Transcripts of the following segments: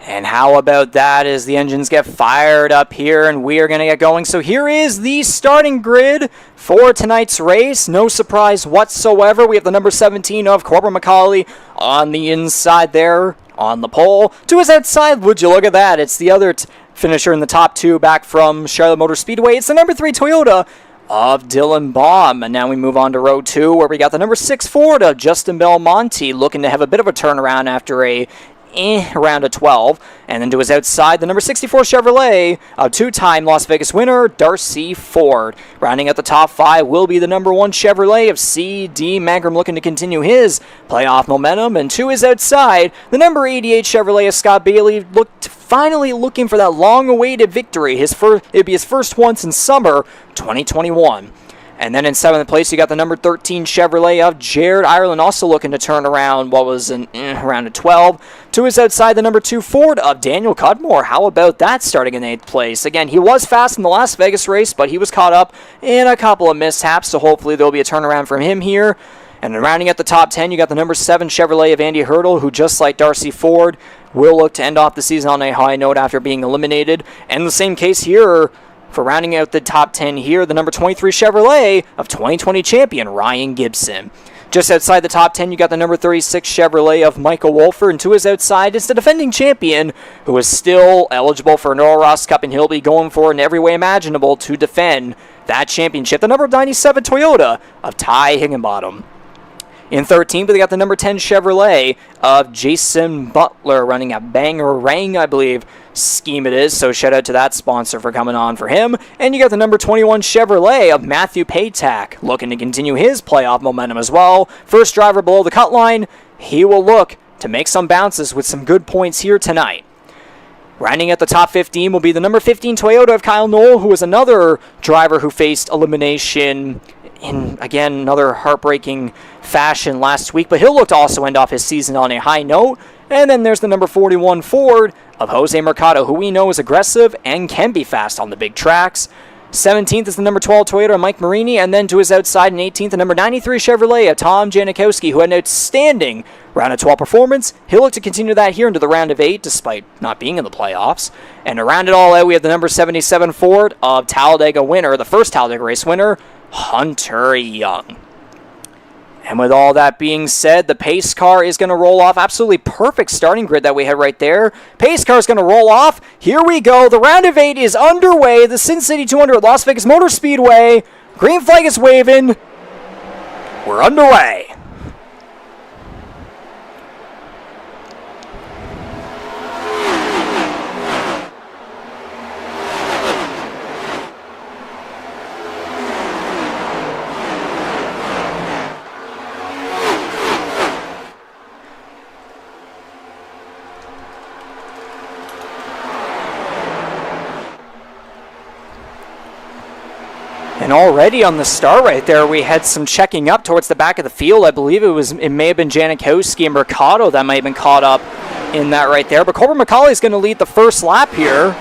And how about that as the engines get fired up here and we are going to get going. So here is the starting grid for tonight's race. No surprise whatsoever. We have the number 17 of Corbin McCauley on the inside there on the pole. To his outside, would you look at that? It's the other finisher in the top two back from Charlotte Motor Speedway. It's the number 3 Toyota of Dylan Baum. And now we move on to row 2 where we got the number 6 Ford of Justin Belmonte looking to have a bit of a turnaround after a round of 12, and then to his outside, the number 64 Chevrolet, a two-time Las Vegas winner, Darcy Ford. Rounding out the top 5 will be the number 1 Chevrolet of C.D. Mangrum looking to continue his playoff momentum, and to his outside, the number 88 Chevrolet of Scott Bailey finally looking for that long-awaited victory. It'd be his first one since summer 2021. And then in 7th place, you got the number 13 Chevrolet of Jared Ireland, also looking to turn around what was an round of 12. To his outside, the number 2 Ford of Daniel Cudmore. How about that starting in 8th place? Again, he was fast in the Las Vegas race, but he was caught up in a couple of mishaps, so hopefully there'll be a turnaround from him here. And then rounding at the top 10, you got the number 7 Chevrolet of Andy Hurdle, who just like Darcy Ford, will look to end off the season on a high note after being eliminated. And the same case here, for rounding out the top 10 here, the number 23 Chevrolet of 2020 champion Ryan Gibson. Just outside the top 10, you got the number 36 Chevrolet of Michael Wolfer, and to his outside is the defending champion, who is still eligible for an Earl Ross Cup, and he'll be going for it in every way imaginable to defend that championship. The number 97 Toyota of Ty Higginbottom. In 13th, we got the number 10 Chevrolet of Jason Butler running a Bangarang, I believe, scheme it is. So shout out to that sponsor for coming on for him. And you got the number 21 Chevrolet of Matthew Paytack looking to continue his playoff momentum as well. First driver below the cut line. He will look to make some bounces with some good points here tonight. Rounding at the top 15 will be the number 15 Toyota of Kyle Knoll, who is another driver who faced elimination in, again, another heartbreaking fashion last week, but he'll look to also end off his season on a high note. And then there's the number 41 Ford of Jose Mercado, who we know is aggressive and can be fast on the big tracks. 17th is the number 12 Toyota of Mike Marini, and then to his outside in 18th, the number 93 Chevrolet of Tom Janikowski, who had an outstanding round of 12 performance. He'll look to continue that here into the round of 8, despite not being in the playoffs. And to round it all out, we have the number 77 Ford of Talladega winner, the first Talladega race winner, Hunter Young. And with all that being said, the pace car is going to roll off. Absolutely perfect starting grid that we had right there. Pace car is going to roll off. Here we go. The round of 8 is underway. The Sin City 200 at Las Vegas Motor Speedway. Green flag is waving. We're underway. And already on the start right there, we had some checking up towards the back of the field. I believe it may have been Janikowski and Mercado that might have been caught up in that right there. But Corbin McCauley is going to lead the first lap here,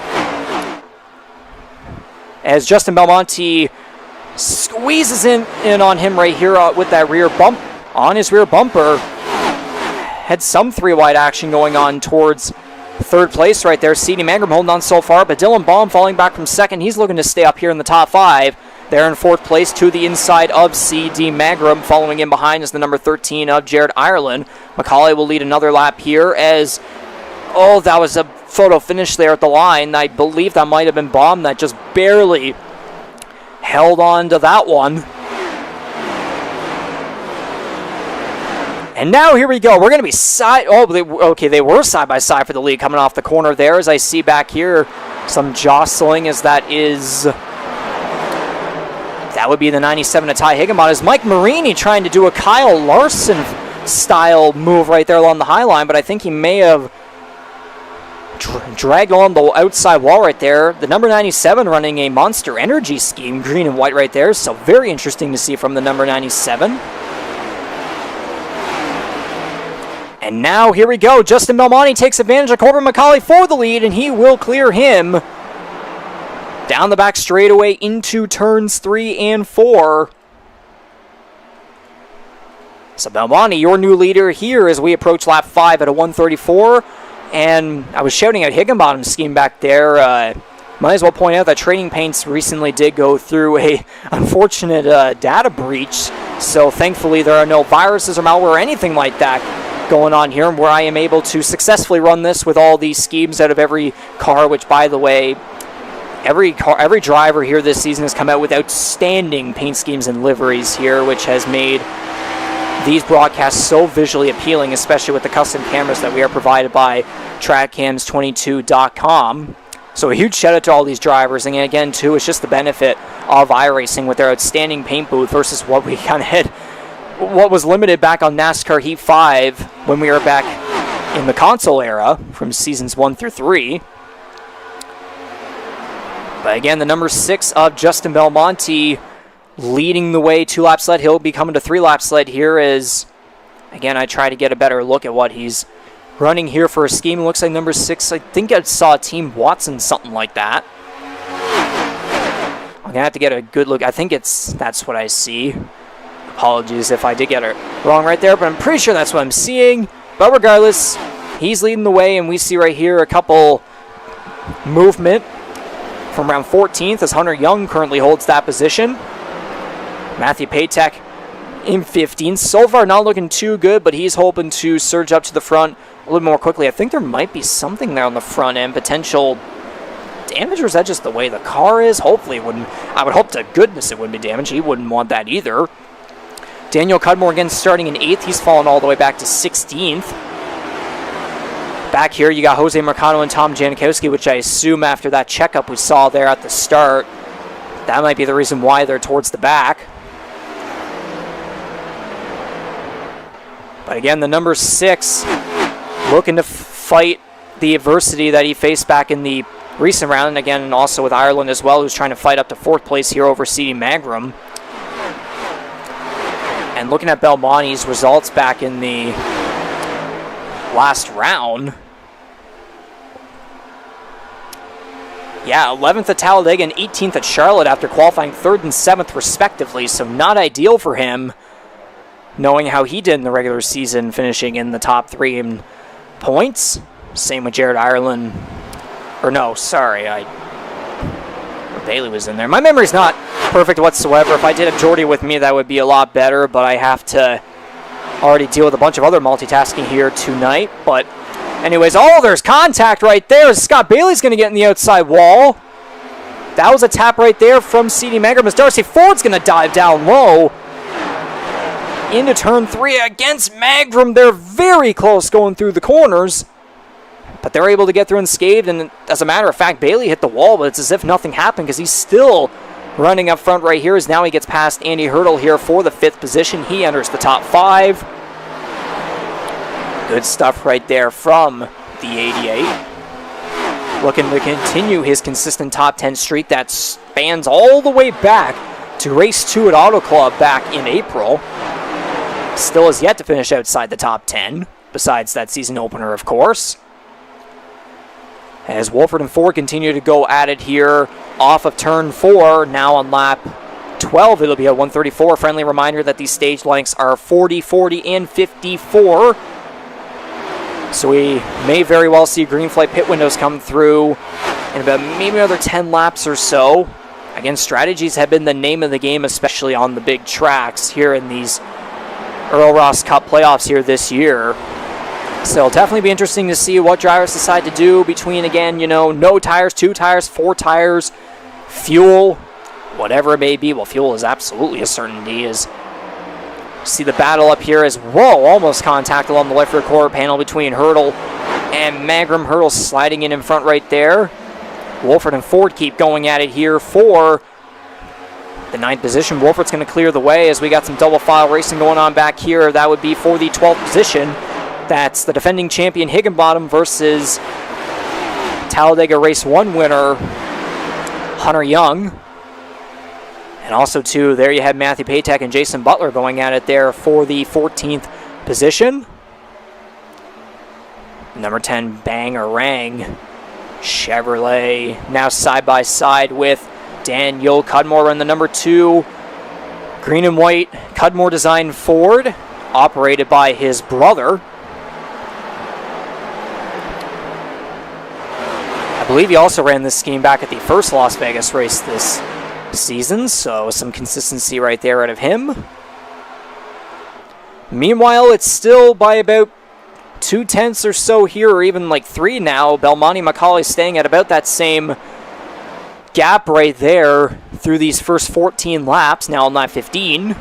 as Justin Belmonte squeezes in on him right here with that rear bump on his rear bumper. Had some 3-wide action going on towards third place right there. C.D. Mangrum holding on so far, but Dylan Baum falling back from second. He's looking to stay up here in the top 5. There in 4th place to the inside of C.D. Mangrum. Following in behind is the number 13 of Jared Ireland. McCauley will lead another lap here as, that was a photo finish there at the line. I believe that might have been Baum that just barely held on to that one. And now here we go. We're going to be they were side by side for the lead coming off the corner there, as I see back here some jostling, as that would be the 97 of Ty Higginbottom. Is Mike Marini trying to do a Kyle Larson style move right there along the high line, but I think he may have dragged on the outside wall right there. The number 97 running a Monster Energy scheme, green and white right there, so very interesting to see from the number 97. And now here we go. Justin Belmonte takes advantage of Corbin McCauley for the lead, and he will clear him down the back straightaway into turns 3 and 4. So Belmonte, your new leader here as we approach lap 5 at a 1:34. And I was shouting at Higginbottom's scheme back there. Might as well point out that Trading Paints recently did go through a unfortunate data breach. So thankfully there are no viruses or malware or anything like that going on here, where I am able to successfully run this with all these schemes out of every car, which, by the way, every driver here this season has come out with outstanding paint schemes and liveries here, which has made these broadcasts so visually appealing, especially with the custom cameras that we are provided by TrackCams22.com. So a huge shout out to all these drivers, and again too, it's just the benefit of iRacing with their outstanding paint booth versus what we kind of had, what was limited back on NASCAR Heat 5 when we were back in the console era from seasons 1 through 3. But again, the number 6 of Justin Belmonte leading the way 2 laps led. He'll be coming to 3 laps led here as, again, I try to get a better look at what he's running here for a scheme. It looks like number 6, I think I saw Team Watson, something like that. I'm going to have to get a good look. I think that's what I see. Apologies if I did get it wrong right there, but I'm pretty sure that's what I'm seeing. But regardless, he's leading the way, and we see right here a couple movement from around 14th as Hunter Young currently holds that position. Matthew Patek in 15th. So far not looking too good, but he's hoping to surge up to the front a little more quickly. I think there might be something there on the front end, potential damage, or is that just the way the car is? Hopefully it wouldn't. I would hope to goodness it wouldn't be damaged. He wouldn't want that either. Daniel Cudmore again starting in 8th. He's fallen all the way back to 16th. Back here you got Jose Mercado and Tom Janikowski, which I assume after that checkup we saw there at the start, that might be the reason why they're towards the back. But again, the number 6 looking to fight the adversity that he faced back in the recent round, and again also with Ireland as well, who's trying to fight up to 4th place here over C.D. Magram. And looking at Belmonte's results back in the last round, yeah, 11th at Talladega and 18th at Charlotte after qualifying 3rd and 7th respectively, so not ideal for him, knowing how he did in the regular season, finishing in the top 3 in points. Same with Jared Ireland. Or no, sorry, Bailey was in there. My memory's not perfect whatsoever. If I did have Jordy with me, that would be a lot better, but I have to already deal with a bunch of other multitasking here tonight. But anyways, there's contact right there. Scott Bailey's going to get in the outside wall. That was a tap right there from C.D. Magram as Darcy Ford's going to dive down low into turn 3 against Magram. They're very close going through the corners, but they're able to get through unscathed, and as a matter of fact, Bailey hit the wall, but it's as if nothing happened because he's still running up front right here as now he gets past Andy Hurdle here for the 5th position. He enters the top 5. Good stuff right there from the 88. Looking to continue his consistent top 10 streak that spans all the way back to race 2 at Auto Club back in April. Still has yet to finish outside the top 10, besides that season opener, of course. As Wolford and Ford continue to go at it here off of turn 4, now on lap 12, it'll be a 134. Friendly reminder that these stage lengths are 40, 40, and 54. So we may very well see green flight pit windows come through in about maybe another 10 laps or so. Again, strategies have been the name of the game, especially on the big tracks here in these Earl Ross Cup playoffs here this year. So it'll definitely be interesting to see what drivers decide to do between, again, no tires, 2 tires, 4 tires, fuel, whatever it may be. Well, fuel is absolutely a certainty. As see the battle up here as, almost contact along the left rear quarter panel between Hurdle and Magram. Hurdle sliding in front right there. Wolford and Ford keep going at it here for the 9th position. Wolford's going to clear the way as we got some double file racing going on back here. That would be for the 12th position. That's the defending champion Higginbottom versus Talladega Race 1 winner Hunter Young. And also, too, there you have Matthew Patek and Jason Butler going at it there for the 14th position. Number 10, Bangarang Chevrolet now side by side with Daniel Cudmore in the number 2 green and white Cudmore designed Ford, operated by his brother. believe he also ran this scheme back at the first Las Vegas race this season, so some consistency right there out of him. Meanwhile, it's still by about 2/10 or so here, or even like 3 now. Belmonte McCauley staying at about that same gap right there through these first 14 laps, now on lap 15.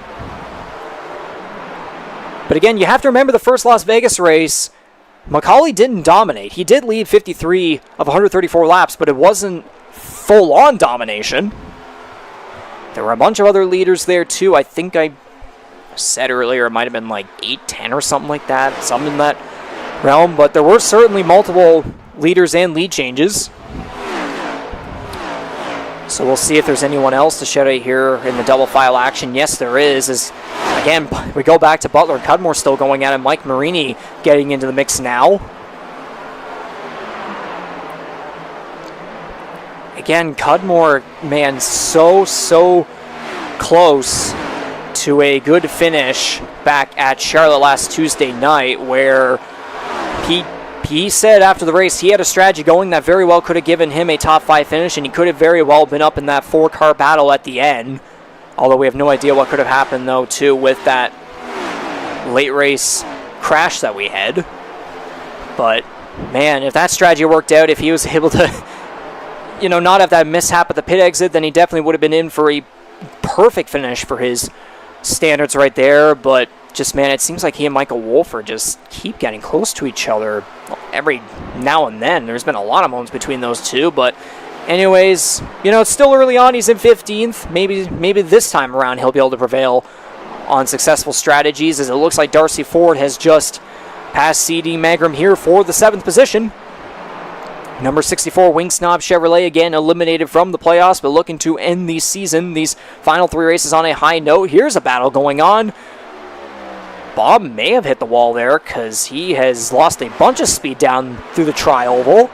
But again, you have to remember the first Las Vegas race, McCauley didn't dominate. He did lead 53 of 134 laps, but it wasn't full-on domination. There were a bunch of other leaders there too. I think I said earlier it might have been like 8-10 or something like that, something in that realm, but there were certainly multiple leaders and lead changes. So we'll see if there's anyone else to shout out here in the double file action. Yes, there is. As again, we go back to Butler and Cudmore still going at it. Mike Marini getting into the mix now. Again, Cudmore, man, so close to a good finish back at Charlotte last Tuesday night, where he said after the race he had a strategy going that very well could have given him a top 5 finish, and he could have very well been up in that 4-car battle at the end. Although we have no idea what could have happened, though, too, with that late race crash that we had. But, man, if that strategy worked out, if he was able to, not have that mishap at the pit exit, then he definitely would have been in for a perfect finish for his standards right there. But just, man, it seems like he and Michael Wolfer just keep getting close to each other every now and then. There's been a lot of moments between those two, but anyways, it's still early on. He's in 15th. Maybe this time around he'll be able to prevail on successful strategies, as it looks like Darcy Ford has just passed CD Magram here for the 7th position. Number 64, Wing Snob Chevrolet, again eliminated from the playoffs, but looking to end the season, these final 3 races, on a high note. Here's a battle going on. Bob may have hit the wall there because he has lost a bunch of speed down through the tri-oval,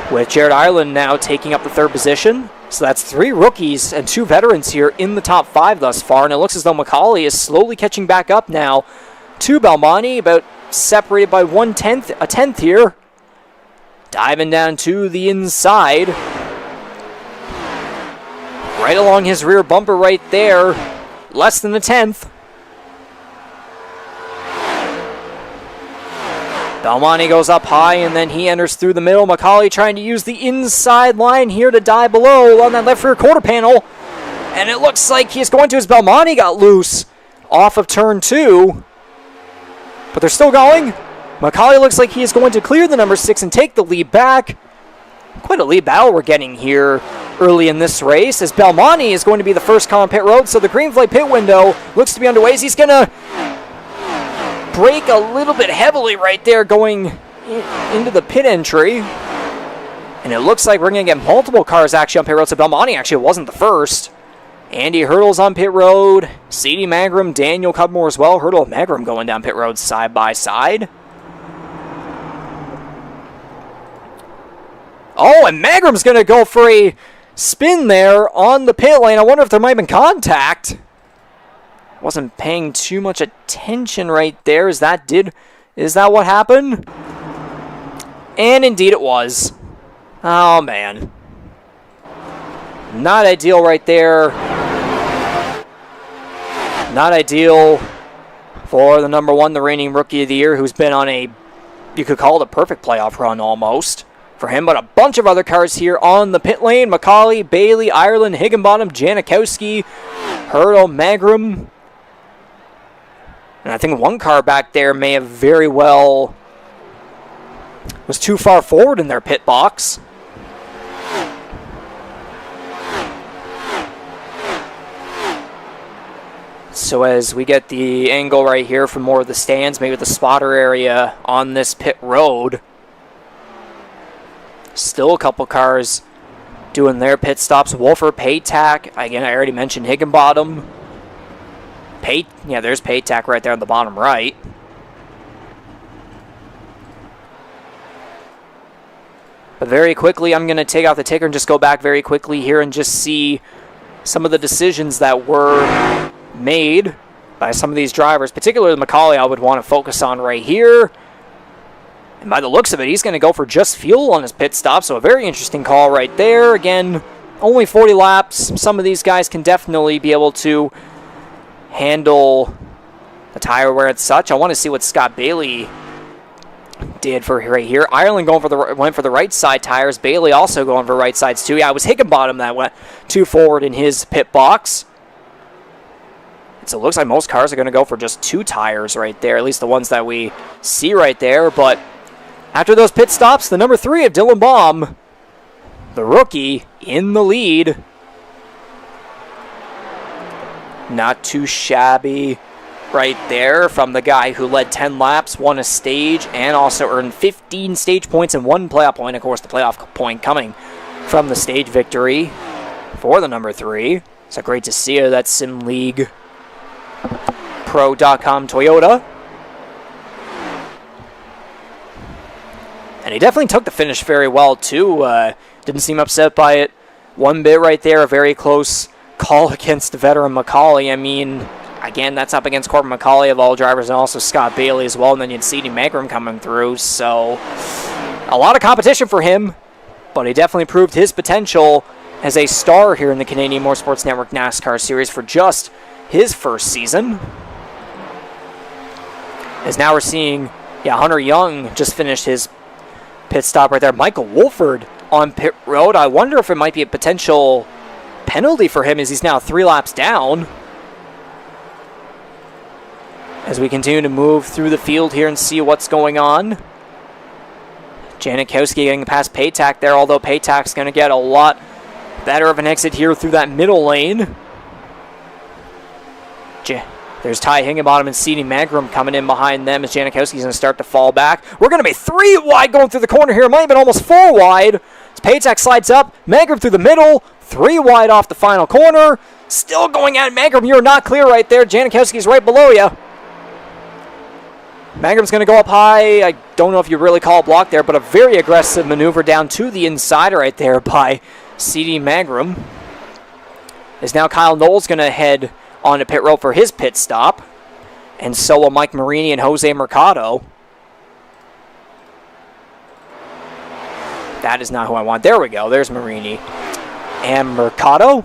with Jared Ireland now taking up the 3rd position. So that's 3 rookies and 2 veterans here in the top 5 thus far, and it looks as though McCauley is slowly catching back up now to Belmonte, about separated by a tenth here. Diving down to the inside, right along his rear bumper right there, less than a tenth. Belmonte goes up high, and then he enters through the middle. McCauley trying to use the inside line here to dive below on that left rear quarter panel. And it looks like he's going to, as Belmonte got loose off of turn 2. But they're still going. McCauley looks like he is going to clear the number 6 and take the lead back. Quite a lead battle we're getting here early in this race, as Belmonte is going to be the first car on pit road. So the green flag pit window looks to be underway, as he's going to brake a little bit heavily right there going into the pit entry. And it looks like we're going to get multiple cars actually on pit road. So Belmonte actually wasn't the first. Andy Hurdle's on pit road. CD Magram, Daniel Cudmore as well. Hurdle and Magram going down pit road side by side. Oh, and Magram's going to go for a spin there on the pit lane. I wonder if there might have been contact. Wasn't paying too much attention right there. Is that what happened? And indeed it was. Oh, man. Not ideal right there. Not ideal for the number 1, the reigning Rookie of the Year, who's been on you could call it a perfect playoff run almost for him. But a bunch of other cars here on the pit lane. McCauley, Bailey, Ireland, Higginbottom, Janikowski, Hurdle, Magram. And I think one car back there may have very well was too far forward in their pit box. So as we get the angle right here from more of the stands, maybe the spotter area on this pit road, still a couple cars doing their pit stops. Wolfer, Paytack, again, I already mentioned Higginbottom. There's Paytack right there on the bottom right. But very quickly, I'm going to take out the ticker and just go back very quickly here and just see some of the decisions that were made by some of these drivers, particularly McCauley I would want to focus on right here. And by the looks of it, he's going to go for just fuel on his pit stop, so a very interesting call right there. Again, only 40 laps. Some of these guys can definitely be able to handle the tire wear and such. I want to see what Scott Bailey did for right here. Ireland went for the right side tires. Bailey also going for right sides too. Yeah, it was Higginbottom that went too forward in his pit box. So it looks like most cars are going to go for just 2 tires right there, at least the ones that we see right there. But after those pit stops, the number 3 of Dylan Baum, the rookie, in the lead. Not too shabby right there from the guy who led 10 laps, won a stage, and also earned 15 stage points and 1 playoff point. Of course, the playoff point coming from the stage victory for the number 3. So great to see you. That's Sim League Pro.com Toyota. And he definitely took the finish very well, too. Didn't seem upset by it one bit right there. A very close call against the veteran McCauley. I mean, again, that's up against Corbin McCauley of all drivers and also Scott Bailey as well. And then you had C.D. Magrum coming through. So a lot of competition for him. But he definitely proved his potential as a star here in the Canadian Motorsports Network NASCAR Series for just his first season. As now we're seeing, Hunter Young just finished his pit stop right there. Michael Wolford on pit road. I wonder if it might be a potential penalty for him as he's now 3 laps down. As we continue to move through the field here and see what's going on. Janikowski getting past Paytak there, although Paytak's going to get a lot better of an exit here through that middle lane. There's Ty Higginbottom and C.D. Magrum coming in behind them as Janikowski's going to start to fall back. We're going to be 3 wide going through the corner here. Might have been almost 4 wide. As Paytak slides up, Magrum through the middle, 3 wide off the final corner. Still going at Magrum. You're not clear right there. Janikowski's right below you. Magrum's going to go up high. I don't know if you really call a block there, but a very aggressive maneuver down to the inside right there by C.D. Magrum. As now Kyle Knowles going to head on to pit road for his pit stop. And so will Mike Marini and Jose Mercado. That is not who I want. There we go. There's Marini. And Mercado.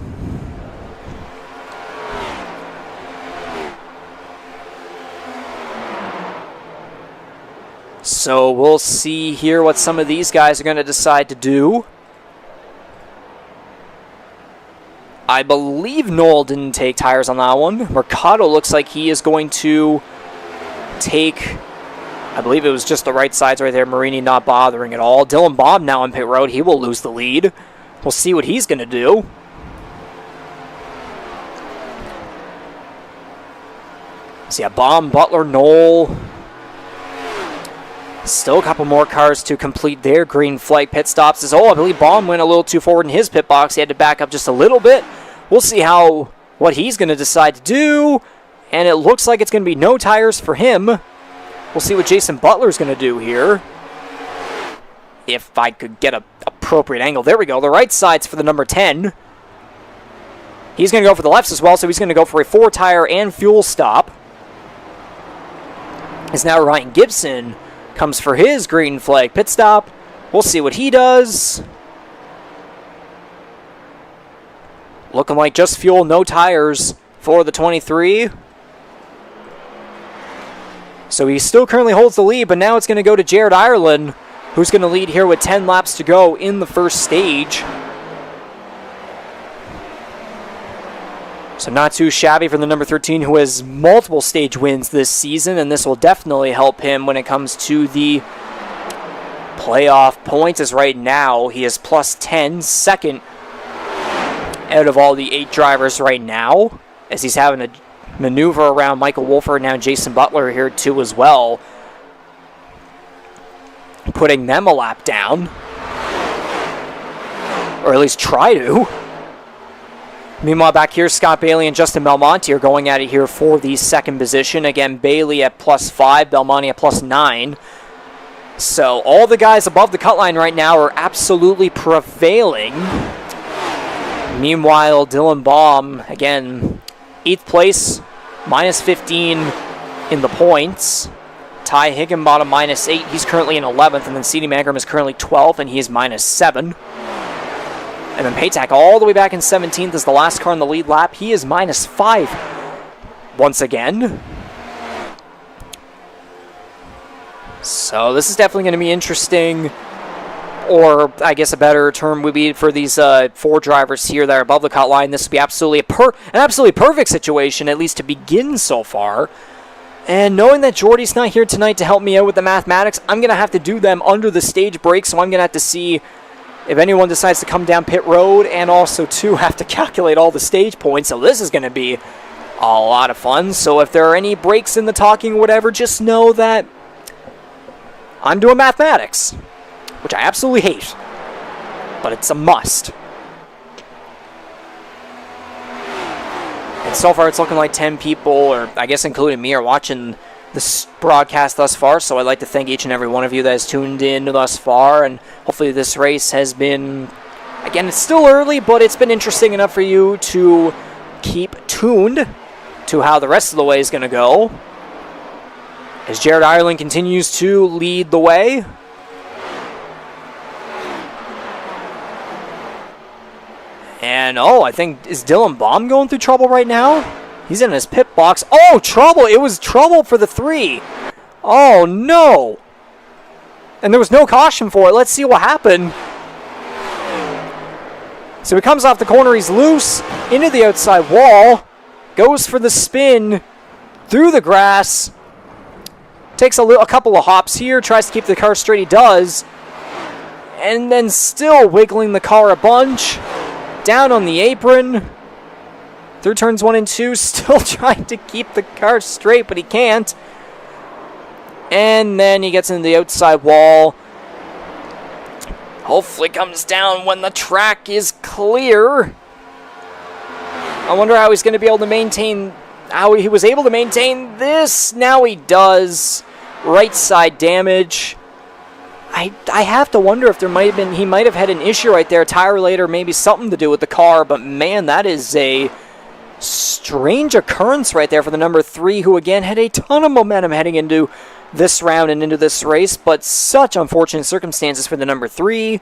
So we'll see here what some of these guys are going to decide to do. I believe Knoll didn't take tires on that one. Mercado looks like he is going to take, I believe it was just the right sides right there. Marini not bothering at all. Dylan Baum now on pit road. He will lose the lead. We'll see what he's going to do. So yeah, Baum, Butler, Knoll. Still a couple more cars to complete their green flag pit stops. I believe Baum went a little too forward in his pit box. He had to back up just a little bit. We'll see what he's going to decide to do. And it looks like it's going to be no tires for him. We'll see what Jason Butler's going to do here. If I could get an appropriate angle. There we go. The right side's for the number 10. He's going to go for the lefts as well, so he's going to go for a 4-tire and fuel stop. Is now Ryan Gibson comes for his green flag pit stop. We'll see what he does. Looking like just fuel, no tires for the 23. So he still currently holds the lead, but now it's going to go to Jared Ireland, who's going to lead here with 10 laps to go in the first stage. So not too shabby for the number 13, who has multiple stage wins this season, and this will definitely help him when it comes to the playoff points, as right now he is plus 10, second out of all the 8 drivers right now, as he's having to maneuver around Michael Wolford, now Jason Butler here too as well, putting them a lap down, or at least try to. Meanwhile, back here, Scott Bailey and Justin Belmonte are going at it here for the second position. Again, Bailey at plus 5, Belmonte at plus 9. So all the guys above the cut line right now are absolutely prevailing. Meanwhile, Dylan Baum, again, 8th place, minus 15 in the points. Ty Higginbottom -8. He's currently in 11th, and then C.D. Mangrum is currently 12th, and he is -7. And then Paytack all the way back in 17th is the last car in the lead lap. He is -5 once again. So this is definitely going to be interesting. Or I guess a better term would be for these 4 drivers here that are above the cut line. This would be absolutely an absolutely perfect situation, at least to begin so far. And knowing that Jordy's not here tonight to help me out with the mathematics, I'm going to have to do them under the stage break. So I'm going to have to see if anyone decides to come down pit road, and also to have to calculate all the stage points. So this is going to be a lot of fun. So if there are any breaks in the talking or whatever, just know that I'm doing mathematics, which I absolutely hate, but it's a must. And so far it's looking like 10 people, or I guess including me, are watching this broadcast thus far, so I'd like to thank each and every one of you that has tuned in thus far, and hopefully this race has been, again, it's still early, but it's been interesting enough for you to keep tuned to how the rest of the way is going to go, as Jared Ireland continues to lead the way. And, I think, is Dylan Baum going through trouble right now? He's in his pit box. Oh, trouble! It was trouble for the 3. Oh, no! And there was no caution for it. Let's see what happened. So he comes off the corner. He's loose into the outside wall. Goes for the spin through the grass. Takes a couple of hops here. Tries to keep the car straight. He does. And then still wiggling the car a bunch. Down on the apron. Through turns 1 and 2. Still trying to keep the car straight, but he can't. And then he gets into the outside wall. Hopefully comes down when the track is clear. I wonder how he's going to be able to maintain, how he was able to maintain this. Now he does. Right side damage. I have to wonder if he might have had an issue right there. Tire relator, maybe something to do with the car. But man, that is a strange occurrence right there for the number 3, who again had a ton of momentum heading into this round and into this race, but such unfortunate circumstances for the number 3.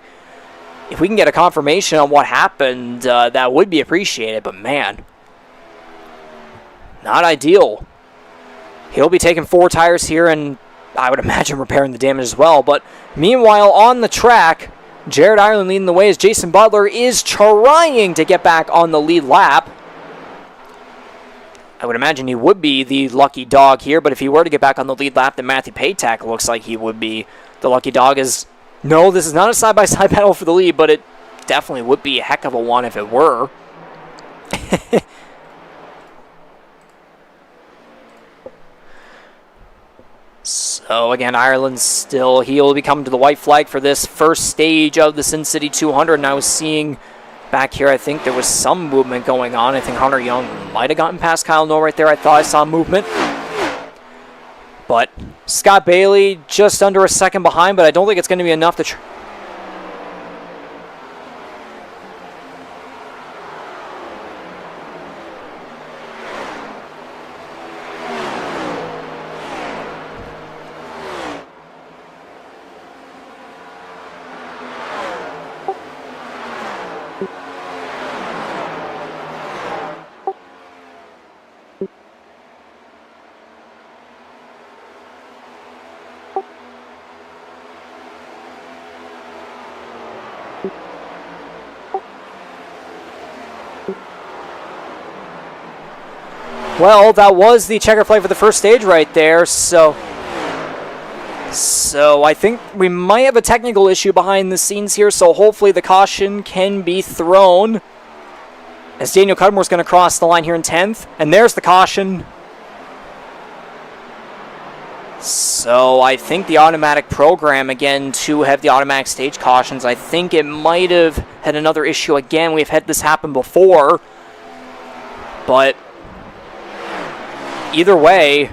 If we can get a confirmation on what happened, that would be appreciated, but man, not ideal. He'll be taking 4 tires here, and I would imagine repairing the damage as well. But meanwhile, on the track, Jared Ireland leading the way as Jason Butler is trying to get back on the lead lap. I would imagine he would be the lucky dog here, but if he were to get back on the lead lap, then Matthew Paytack looks like he would be the lucky dog. No, this is not a side-by-side battle for the lead, but it definitely would be a heck of a one if it were. So again, Ireland still, he'll be coming to the white flag for this first stage of the Sin City 200, and I was seeing back here, I think there was some movement going on. I think Hunter Young might have gotten past Kyle Noll right there. I thought I saw movement. But Scott Bailey just under a second behind, but I don't think it's going to be enough to... Well, that was the checker flag for the first stage right there, so I think we might have a technical issue behind the scenes here, so hopefully the caution can be thrown. As Daniel Cudmore's going to cross the line here in 10th, and there's the caution. So I think the automatic program, again, to have the automatic stage cautions, I think it might have had another issue again. We've had this happen before, but either way,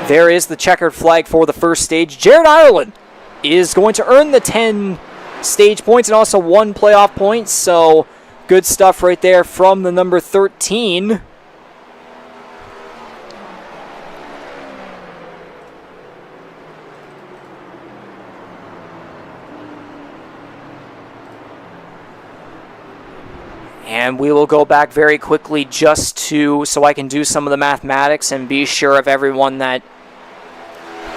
there is the checkered flag for the first stage. Jared Ireland is going to earn the 10 stage points and also 1 playoff point. So good stuff right there from the number 13. And we will go back very quickly just so I can do some of the mathematics and be sure of everyone that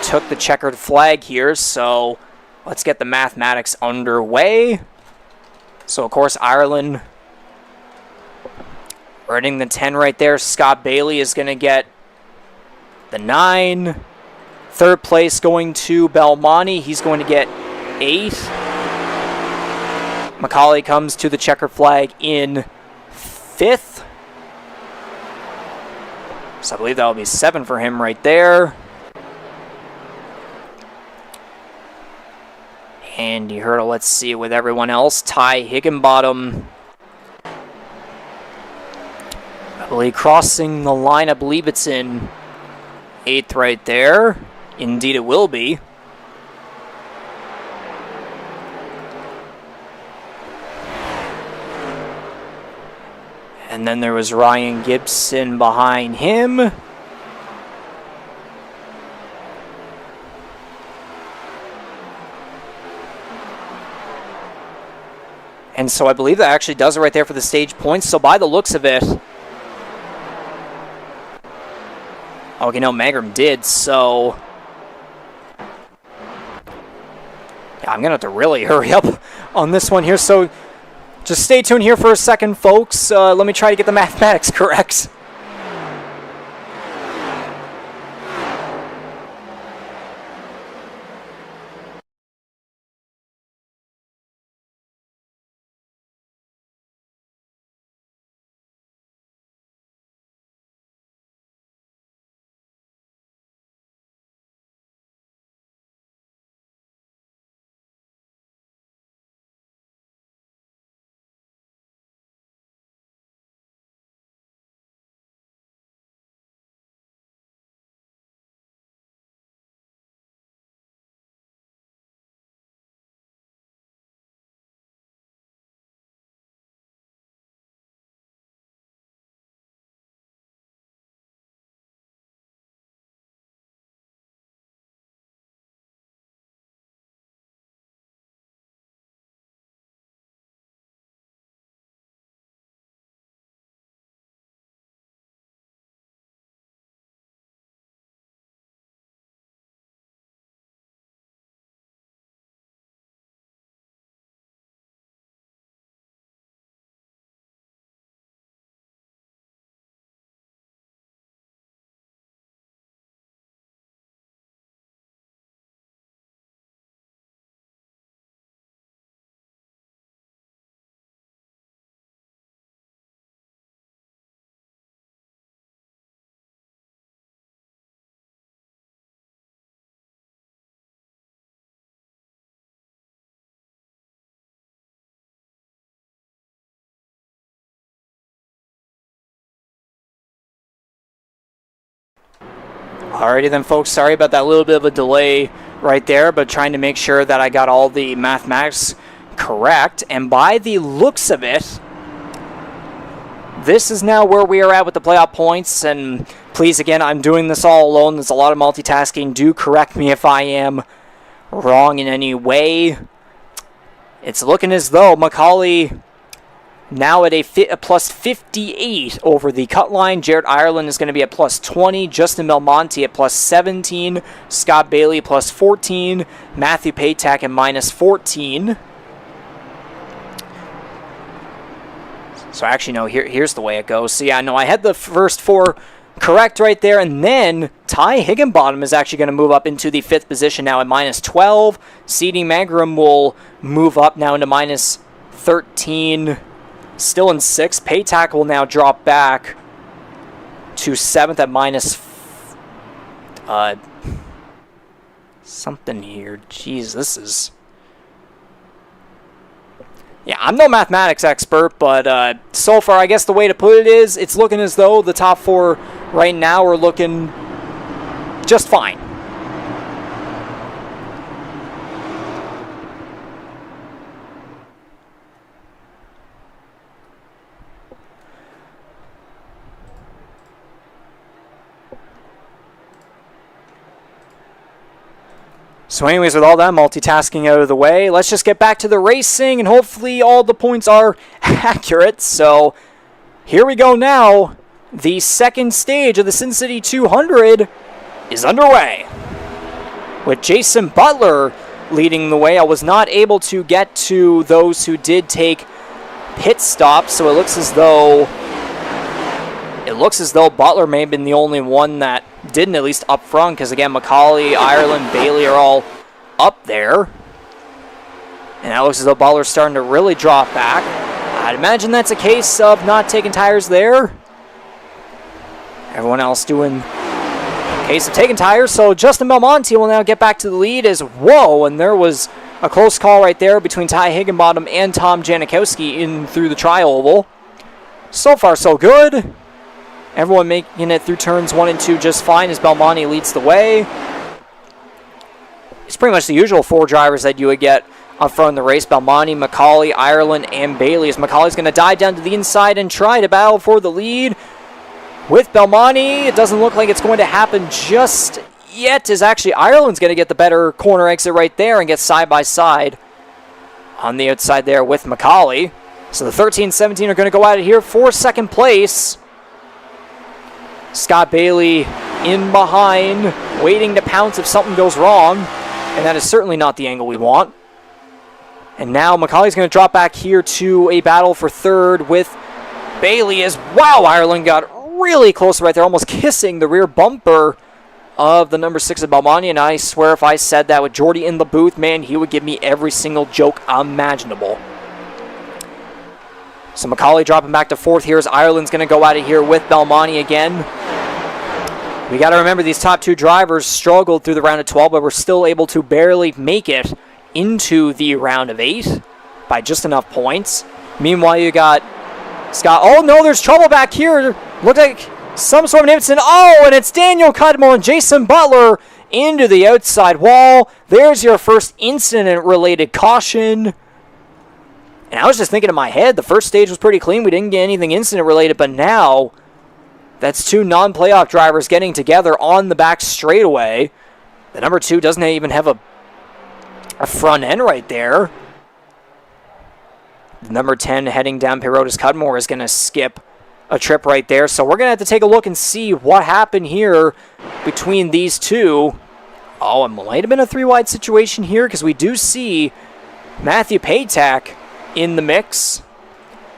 took the checkered flag here. So let's get the mathematics underway. So, of course, Ireland earning the 10 right there. Scott Bailey is going to get the 9. Third place going to Belmonte. He's going to get 8. Macaulay comes to the checkered flag in 5th. So I believe that will be 7 for him right there. And you heard, let's see, with everyone else, Ty Higginbottom, I believe, crossing the line. I believe it's in 8th right there. Indeed it will be. And then there was Ryan Gibson behind him. And so I believe that actually does it right there for the stage points. So by the looks of it, okay, no, Magram did, so yeah, I'm going to have to really hurry up on this one here. So just stay tuned here for a second, folks. Let me try to get the mathematics correct. Alrighty then, folks, sorry about that little bit of a delay right there, but trying to make sure that I got all the mathematics correct. And by the looks of it, this is now where we are at with the playoff points. And please, again, I'm doing this all alone. There's a lot of multitasking. Do correct me if I am wrong in any way. It's looking as though Macaulay now at a plus 58 over the cut line. Jared Ireland is going to be at plus 20. Justin Belmonte at plus 17. Scott Bailey plus 14. Matthew Patak at minus 14. So actually, no, here's the way it goes. So yeah, no, I had the first 4 correct right there. And then Ty Higginbottom is actually going to move up into the 5th position now at minus 12. C.D. Magram will move up now into minus 13. Still in 6th. Patak will now drop back to 7th at minus something here. Jeez, this is... Yeah, I'm no mathematics expert, but so far, I guess the way to put it is, it's looking as though the top 4 right now are looking just fine. So anyways, with all that multitasking out of the way, let's just get back to the racing, and hopefully all the points are accurate. So here we go now. The second stage of the Sin City 200 is underway, with Jason Butler leading the way. I was not able to get to those who did take pit stops, so it looks as though Butler may have been the only one that didn't, at least up front, because again, McCauley, Ireland, Bailey are all up there. And it looks as though Butler's starting to really drop back. I'd imagine that's a case of not taking tires there. Everyone else doing a case of taking tires. So Justin Belmonte will now get back to the lead as, whoa, and there was a close call right there between Ty Higginbottom and Tom Janikowski in through the tri-oval. So far, so good. Everyone making it through turns 1 and 2 just fine as Belmonte leads the way. It's pretty much the usual 4 drivers that you would get up front in the race. Belmonte, McCauley, Ireland, and Bailey. As McCauley's going to dive down to the inside and try to battle for the lead. With Belmonte, it doesn't look like it's going to happen just yet, as actually Ireland's going to get the better corner exit right there and get side by side on the outside there with McCauley. So the 13-17 are going to go at it here for second place. Scott Bailey in behind, waiting to pounce if something goes wrong, and that is certainly not the angle we want. And now McCauley's going to drop back here to a battle for third with Bailey as, wow, Ireland got really close right there, almost kissing the rear bumper of the number 6 of Belmonte, and I swear if I said that with Jordy in the booth, man, he would give me every single joke imaginable. So McCauley dropping back to fourth here as Ireland's going to go at it here with Belmonte again. We got to remember these top 2 drivers struggled through the round of 12, but were still able to barely make it into the round of 8 by just enough points. Meanwhile, you got Scott. Oh no, there's trouble back here. Looked like some sort of incident. Oh, and it's Daniel Cudmore and Jason Butler into the outside wall. There's your first incident-related caution. And I was just thinking in my head, the first stage was pretty clean. We didn't get anything incident-related, but now that's 2 non-playoff drivers getting together on the back straightaway. The number 2 doesn't even have a front end right there. The number 10 heading down pit road as Cudmore is going to skip a trip right there. So we're going to have to take a look and see what happened here between these 2. Oh, it might have been a 3-wide situation here because we do see Matthew Paytak in the mix.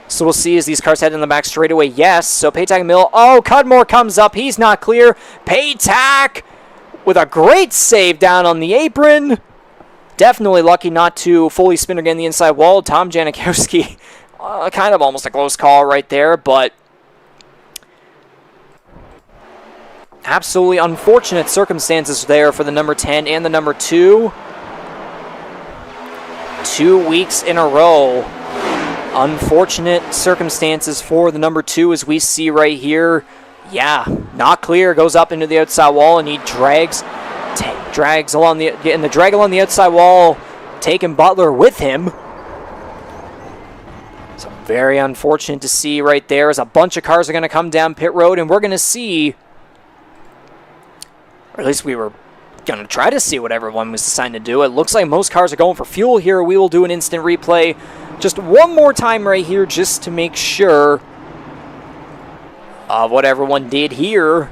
So we'll see as these cars head in the back straightaway. Yes, so Paytak Mill. Oh, Cudmore comes up. He's not clear. Paytak with a great save down on the apron. Definitely lucky not to fully spin again the inside wall. Tom Janikowski, kind of almost a close call right there, but absolutely unfortunate circumstances there for the number 10 and the number 2. 2 weeks in a row. Unfortunate circumstances for the number 2 as we see right here. Yeah, not clear. Goes up into the outside wall and he drags along getting the drag along the outside wall, taking Butler with him. So very unfortunate to see right there as a bunch of cars are going to come down pit road, and we're going to see, or at least we were going to try to see what everyone was deciding to do. It looks like most cars are going for fuel here. We will do an instant replay just one more time right here just to make sure of what everyone did here.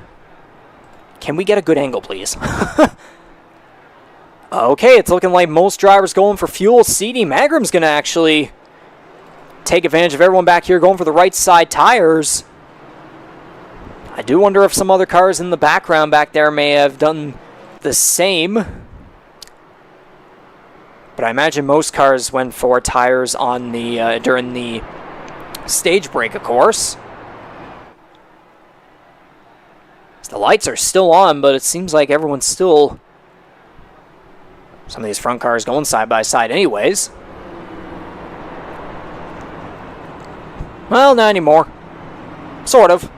Can we get a good angle, please? Okay, it's looking like most drivers going for fuel. CD Magram's going to actually take advantage of everyone back here going for the right side tires. I do wonder if some other cars in the background back there may have done the same. But I imagine most cars went for tires on the during the stage break, of course. The lights are still on, but it seems like everyone's still... Some of these front cars going side by side anyways. Well, not anymore. Sort of.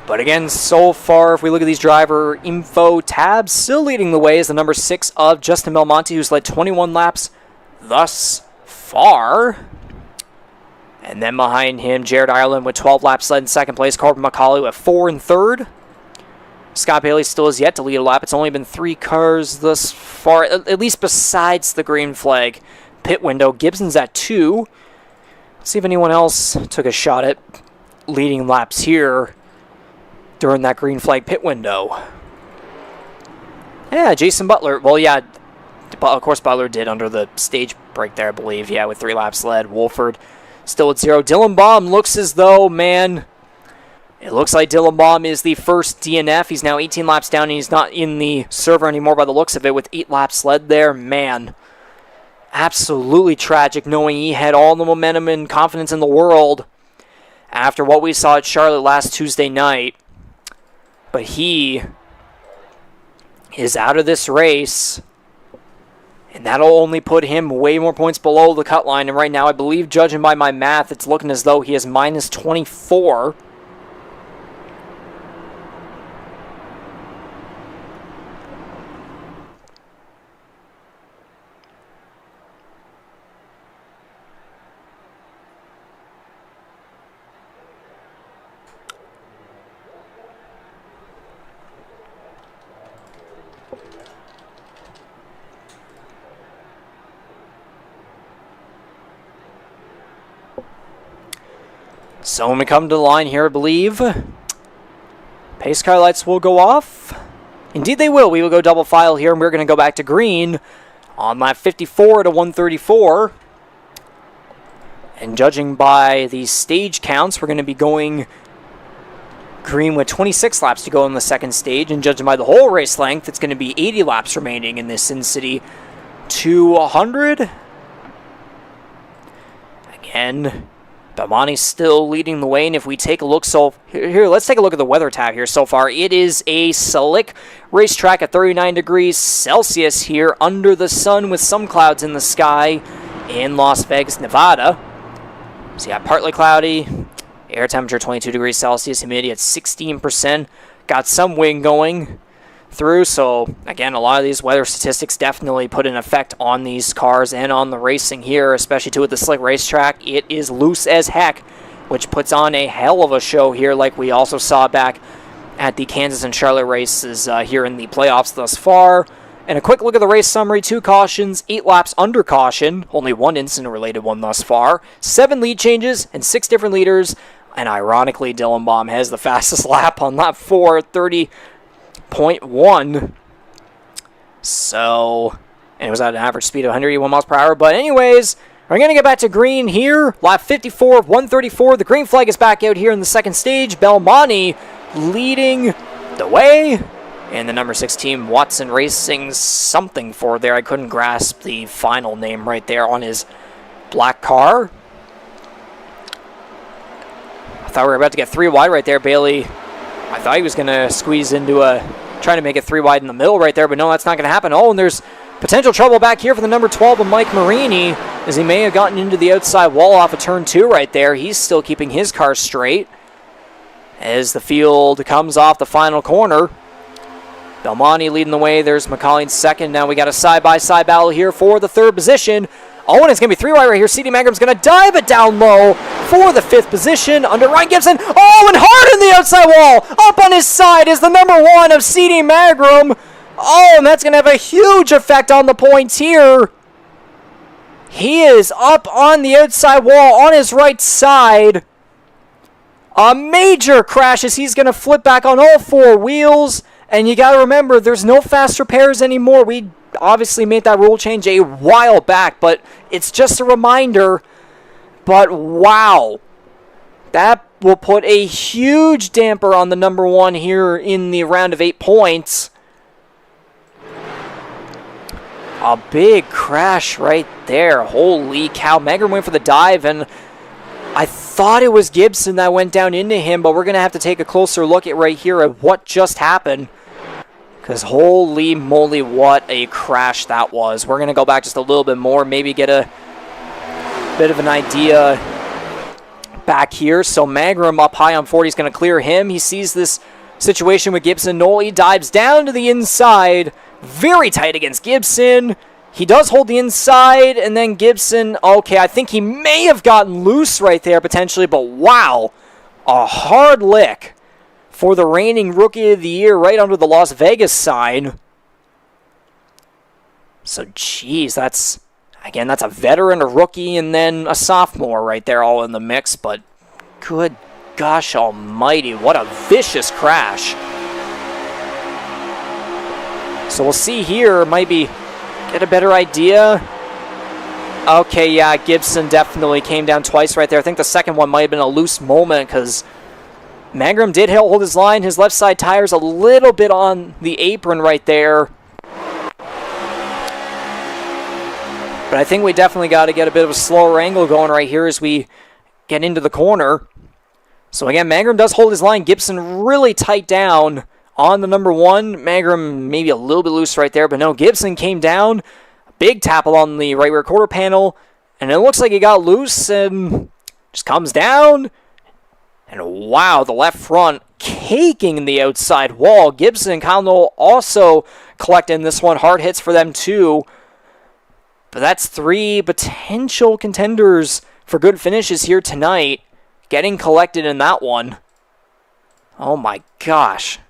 But again, so far, if we look at these driver info tabs, still leading the way is the number 6 of Justin Belmonte, who's led 21 laps thus far. And then behind him, Jared Ireland with 12 laps led in second place. Corbin McCauley with 4 in third. Scott Bailey still has yet to lead a lap. It's only been 3 cars thus far, at least besides the green flag pit window. Gibson's at 2. Let's see if anyone else took a shot at leading laps here during that green flag pit window. Yeah, Jason Butler. Well, yeah, of course Butler did under the stage break there, I believe. Yeah, with 3 laps led. Wolford still at 0. Dylan Baum looks as though, man, it looks like Dylan Baum is the first DNF. He's now 18 laps down, and he's not in the server anymore by the looks of it with 8 laps led there. Man, absolutely tragic knowing he had all the momentum and confidence in the world after what we saw at Charlotte last Tuesday night. But he is out of this race, and that'll only put him way more points below the cut line. And right now, I believe, judging by my math, it's looking as though he is minus 24. So when we come to the line here, I believe pace car lights will go off. Indeed they will. We will go double file here, and we're going to go back to green on lap 54 to 134. And judging by the stage counts, we're going to be going green with 26 laps to go in the second stage. And judging by the whole race length, it's going to be 80 laps remaining in this Sin City 200. Again, Belmonte's still leading the way, and if we take a look, here, let's take a look at the weather tab here so far. It is a slick racetrack at 39 degrees Celsius here under the sun with some clouds in the sky in Las Vegas, Nevada. So yeah, partly cloudy, air temperature 22 degrees Celsius, humidity at 16%. Got some wind going through, so again, a lot of these weather statistics definitely put an effect on these cars and on the racing here, especially too with the slick racetrack. It is loose as heck, which puts on a hell of a show here, like we also saw back at the Kansas and Charlotte races here in the playoffs thus far. And a quick look at the race summary: 2 cautions, 8 laps under caution, only 1 incident-related one thus far, 7 lead changes, and 6 different leaders. And ironically, Dylan Baum has the fastest lap on lap 4, 30.1. So, and it was at an average speed of 181 miles per hour. But anyways, we're going to get back to green here. Lap 54 of 134. The green flag is back out here in the second stage. Belmonte leading the way. And the number 6 team, Watson Racing something for there. I couldn't grasp the final name right there on his black car. I thought we were about to get 3 wide right there. Bailey, I thought he was going to squeeze into trying to make it 3 wide in the middle right there, but no, that's not going to happen. Oh, and there's potential trouble back here for the number 12 of Mike Marini, as he may have gotten into the outside wall off of turn 2 right there. He's still keeping his car straight as the field comes off the final corner. Belmonte leading the way. There's McCauley in second. Now we got a side-by-side battle here for the 3rd position. Oh, and it's going to be 3 wide right here. C.D. Magram's going to dive it down low for the 5th position under Ryan Gibson. Oh, and hard in the outside wall. Up on his side is the number 1 of C.D. Magram. Oh, and that's going to have a huge effect on the points here. He is up on the outside wall on his right side. A major crash as he's going to flip back on all 4 wheels. And you got to remember, there's no fast repairs anymore. We obviously made that rule change a while back, but it's just a reminder. But wow, that will put a huge damper on the number 1 here in the round of 8 points. A big crash right there. Holy cow. Magram went for the dive, and I thought it was Gibson that went down into him, but we're going to have to take a closer look at right here at what just happened. Because holy moly, what a crash that was. We're going to go back just a little bit more, maybe get a bit of an idea back here. So Magram up high on 40 is going to clear him. He sees this situation with Gibson. Noli dives down to the inside. Very tight against Gibson. He does hold the inside, and then Gibson, okay, I think he may have gotten loose right there potentially, but wow, a hard lick for the reigning Rookie of the Year right under the Las Vegas sign. So, geez, that's a veteran, a rookie, and then a sophomore right there all in the mix. But good gosh almighty, what a vicious crash. So we'll see here, maybe get a better idea. Okay, yeah, Gibson definitely came down twice right there. I think the second one might have been a loose moment because Mangrum did hold his line. His left side tire's a little bit on the apron right there. But I think we definitely got to get a bit of a slower angle going right here as we get into the corner. So again, Mangrum does hold his line. Gibson really tight down on the number one. Mangrum maybe a little bit loose right there, but no, Gibson came down. Big tackle on the right rear quarter panel, and it looks like he got loose and just comes down. And wow, the left front caking the outside wall. Gibson and Cudmore also collecting this one. Hard hits for them too. But that's three potential contenders for good finishes here tonight getting collected in that one. Oh my gosh.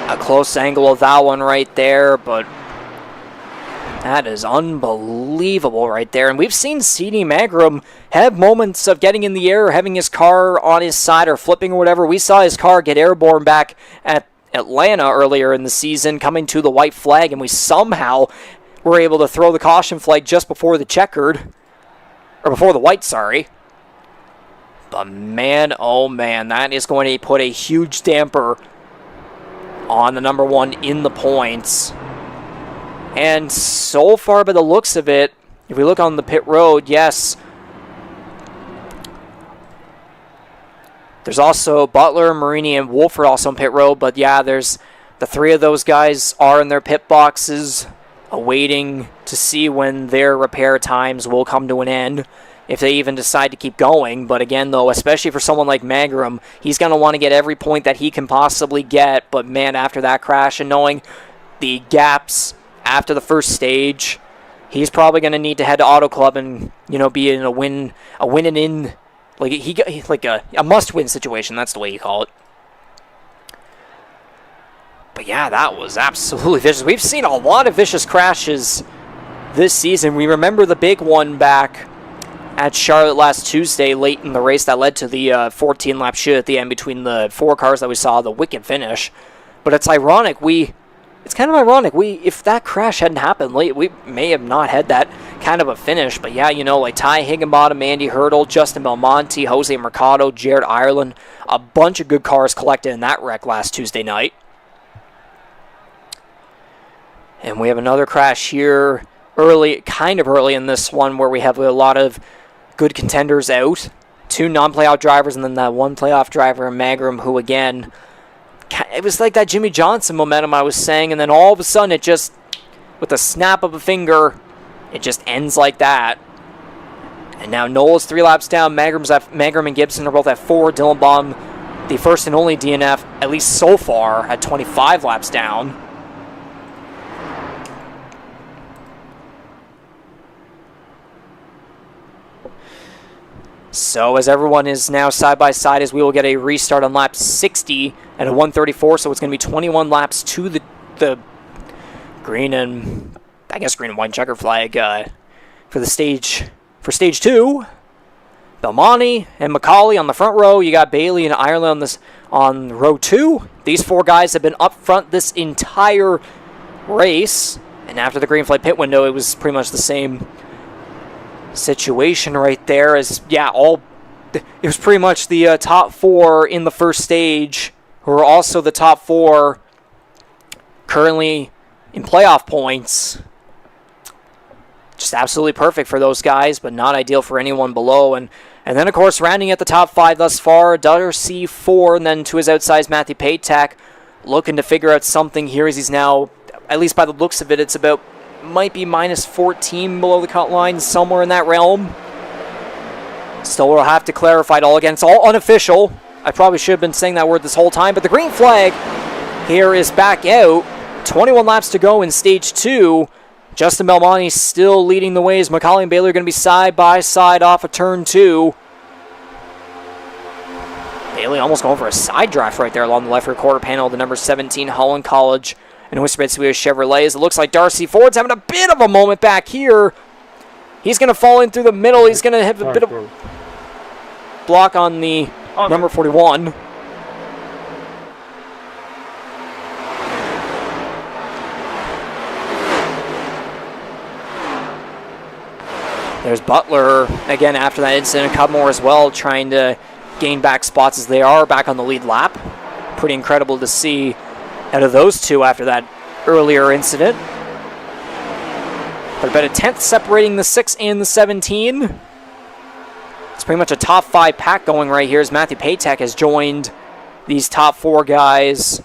A close angle of that one right there, but that is unbelievable right there. And we've seen C.D. Mangrum have moments of getting in the air, or having his car on his side or flipping or whatever. We saw his car get airborne back at Atlanta earlier in the season, coming to the white flag, and we somehow were able to throw the caution flag just before the checkered, or before the white, sorry. But man, oh man, that is going to put a huge damper on the number one in the points. And so far, by the looks of it, if we look on the pit road, yes, there's also Butler, Marini, and Wolford also on pit road. But yeah, there's the three of those guys are in their pit boxes, awaiting to see when their repair times will come to an end, if they even decide to keep going. But again, though, especially for someone like Mangrum, he's going to want to get every point that he can possibly get. But man, after that crash and knowing the gaps after the first stage, he's probably going to need to head to Auto Club and, you know, be in a win and in, like a must-win situation. That's the way you call it. But yeah, that was absolutely vicious. We've seen a lot of vicious crashes this season. We remember the big one back at Charlotte last Tuesday, late in the race, that led to the 14-lap shoot at the end between the four cars that we saw, the wicked finish. But it's ironic. It's kind of ironic. If that crash hadn't happened late, we may have not had that kind of a finish. But yeah, you know, like Ty Higginbottom, Andy Hurdle, Justin Belmonte, Jose Mercado, Jared Ireland, a bunch of good cars collected in that wreck last Tuesday night. And we have another crash here kind of early in this one, where we have a lot of good contenders out. Two non-playoff drivers and then that one playoff driver, Mangrum, who again, it was like that Jimmy Johnson momentum I was saying, and then all of a sudden it just, with a snap of a finger, it just ends like that. And now Nola's 3 laps down. Mangrum and Gibson are both at 4. Dylan Baum, the first and only DNF, at least so far, at 25 laps down. So as everyone is now side by side, as we will get a restart on lap 60 at a 1:34, so it's going to be 21 laps to the green and, I guess, green and white checker flag for stage 2. Belmonte and McCauley on the front row. You got Bailey and Ireland on row 2. These 4 guys have been up front this entire race, and after the green flag pit window, it was pretty much the same situation right there. As yeah, it was pretty much the top 4 in the first stage, who are also the top 4 currently in playoff points. Just absolutely perfect for those guys, but not ideal for anyone below. And then, of course, rounding at the top 5 thus far, Darcy 4, and then to his outsides, Matthew Patak, looking to figure out something here, as he's now, at least by the looks of it, it's about, might be minus 14 below the cut line, somewhere in that realm. Still, we'll have to clarify it all again. It's all unofficial. I probably should have been saying that word this whole time, but the green flag here is back out. 21 laps to go in stage 2. Justin Belmonte still leading the way as Macaulay and Bailey are going to be side by side off of turn 2. Bailey almost going for a side draft right there along the left rear quarter panel of the number 17 Holland College and Worcester Speedway Chevrolet. As it looks like Darcy Ford's having a bit of a moment back here. He's going to fall in through the middle. He's going to have a bit of block on the number 41. There's Butler, again, after that incident. Cudmore as well, trying to gain back spots as they are back on the lead lap. Pretty incredible to see out of those two after that earlier incident. But about a 10th separating the 6 and the 17. It's pretty much a top 5 pack going right here as Matthew Patek has joined these top 4 guys.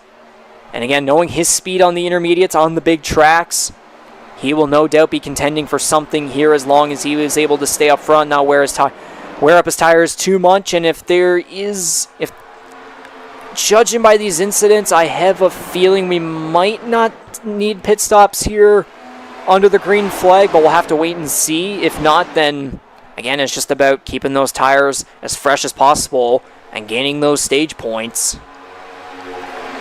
And again, knowing his speed on the intermediates on the big tracks, he will no doubt be contending for something here as long as he was able to stay up front, not wear up his tires too much. And if judging by these incidents, I have a feeling we might not need pit stops here under the green flag, but we'll have to wait and see. If not, then again, it's just about keeping those tires as fresh as possible and gaining those stage points.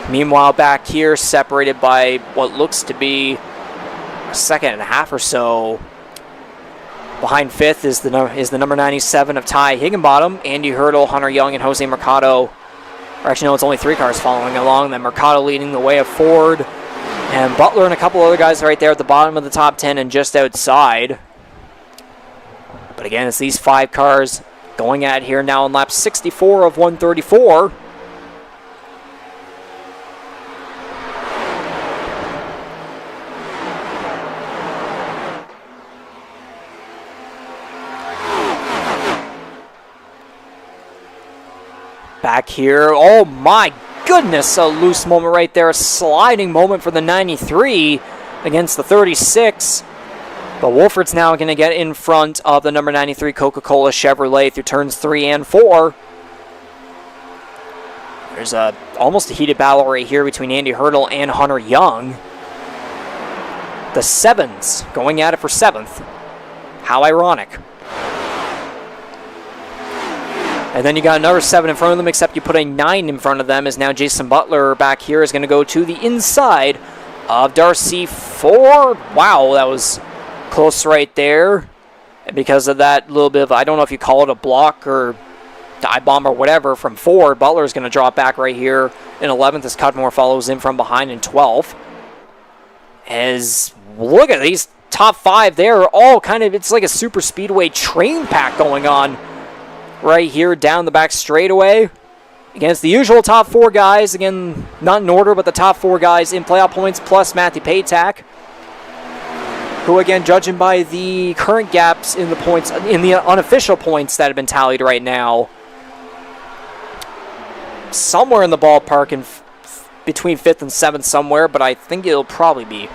Meanwhile, back here, separated by what looks to be a second and a half or so. Behind 5th is the number 97 of Ty Higginbottom, Andy Hurdle, Hunter Young, and Jose Mercado. Or actually, no, it's only 3 cars following along. Then Mercado leading the way of Ford. And Butler and a couple other guys right there at the bottom of the top 10 and just outside. But again, it's these 5 cars going at it here now on lap 64 of 134. Back here, oh my goodness, a loose moment right there, a sliding moment for the 93 against the 36. But Wolford's now going to get in front of the number 93 Coca-Cola Chevrolet through turns 3 and 4. There's almost a heated battle right here between Andy Hurdle and Hunter Young. The 7s going at it for 7th. How ironic. And then you got another 7 in front of them, except you put a 9 in front of them, as now Jason Butler back here is going to go to the inside of Darcy Ford. Wow, that was close right there. And because of that little bit of, I don't know if you call it a block or dive bomb or whatever from Ford, Butler is going to drop back right here in 11th as Cudmore follows in from behind in 12th. As, look at these top 5 there, all kind of, it's like a super speedway train pack going on right here down the back straightaway against the usual top 4 guys. Again, not in order, but the top 4 guys in playoff points plus Matthew Patek, who again, judging by the current gaps in the points, in the unofficial points that have been tallied right now, somewhere in the ballpark in between 5th and 7th somewhere, but I think it'll probably be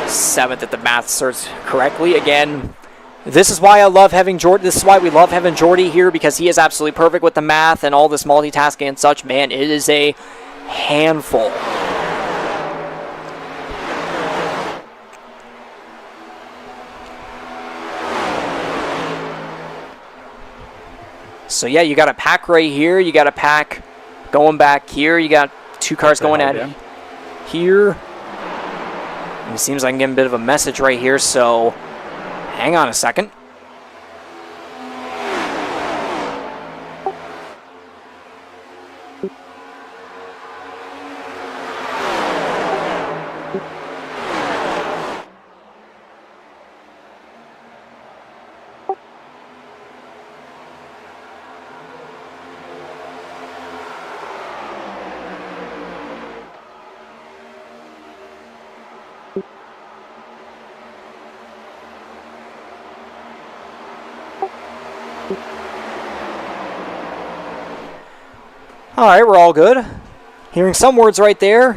7th if the math serves correctly. Again, this is why I love having Jordy. This is why we love having Jordy here, because he is absolutely perfect with the math and all this multitasking and such. Man, it is a handful. So yeah, you got a pack right here. You got a pack going back here. You got 2 cars going at it here. And it seems like I'm getting a bit of a message right here, so hang on a second. All right, we're all good. Hearing some words right there.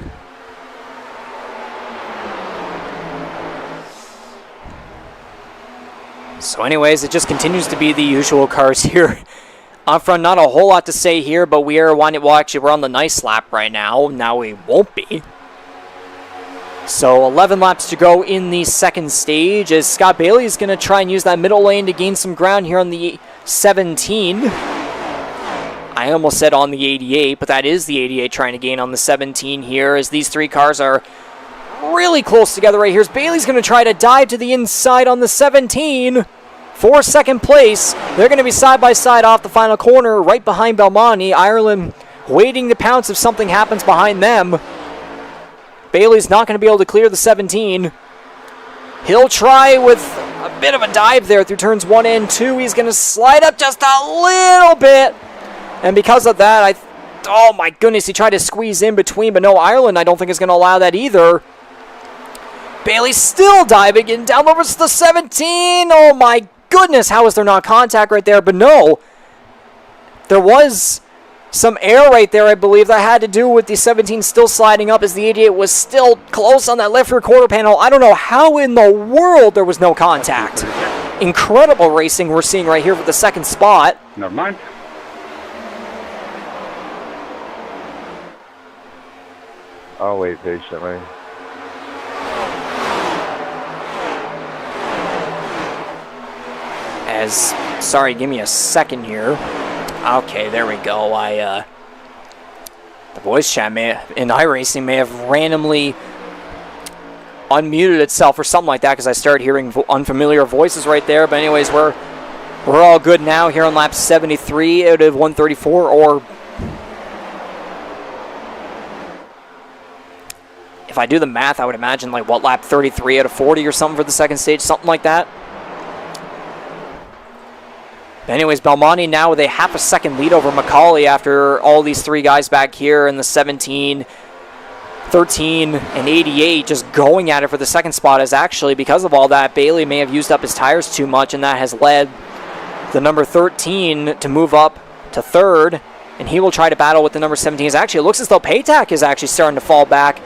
So anyways, it just continues to be the usual cars here. Up front, not a whole lot to say here, but we're on the nice lap right now. Now we won't be. So 11 laps to go in the second stage as Scott Bailey is going to try and use that middle lane to gain some ground here on the 17. I almost said on the 88, but that is the 88 trying to gain on the 17 here as these three cars are really close together right here. As Bailey's going to try to dive to the inside on the 17 for second place. They're going to be side by side off the final corner right behind Belmonte. Ireland waiting to pounce if something happens behind them. Bailey's not going to be able to clear the 17. He'll try with a bit of a dive there through turns 1 and 2. He's going to slide up just a little bit. And because of that, oh my goodness, he tried to squeeze in between. But no, Ireland I don't think is going to allow that either. Bailey's still diving in down over to the 17. Oh my goodness, how is there not contact right there? But no, there was some air right there, I believe, that had to do with the 17 still sliding up as the 88 was still close on that left rear quarter panel. I don't know how in the world there was no contact. Incredible racing we're seeing right here for the second spot. Never mind. I'll wait patiently. Sorry, give me a second here. Okay, there we go. The voice chat in iRacing may have randomly unmuted itself or something like that because I started hearing unfamiliar voices right there. But anyways, we're all good now here on lap 73 out of 134, or if I do the math, I would imagine like lap 33 out of 40 or something for the second stage, something like that. Anyways, Belmonte now with a half a second lead over Macaulay after all these three guys back here in the 17, 13, and 88 just going at it for the second spot. Is actually, because of all that, Bailey may have used up his tires too much, and that has led the number 13 to move up to third, and he will try to battle with the number 17. Actually, it looks as though Paytak is actually starting to fall back.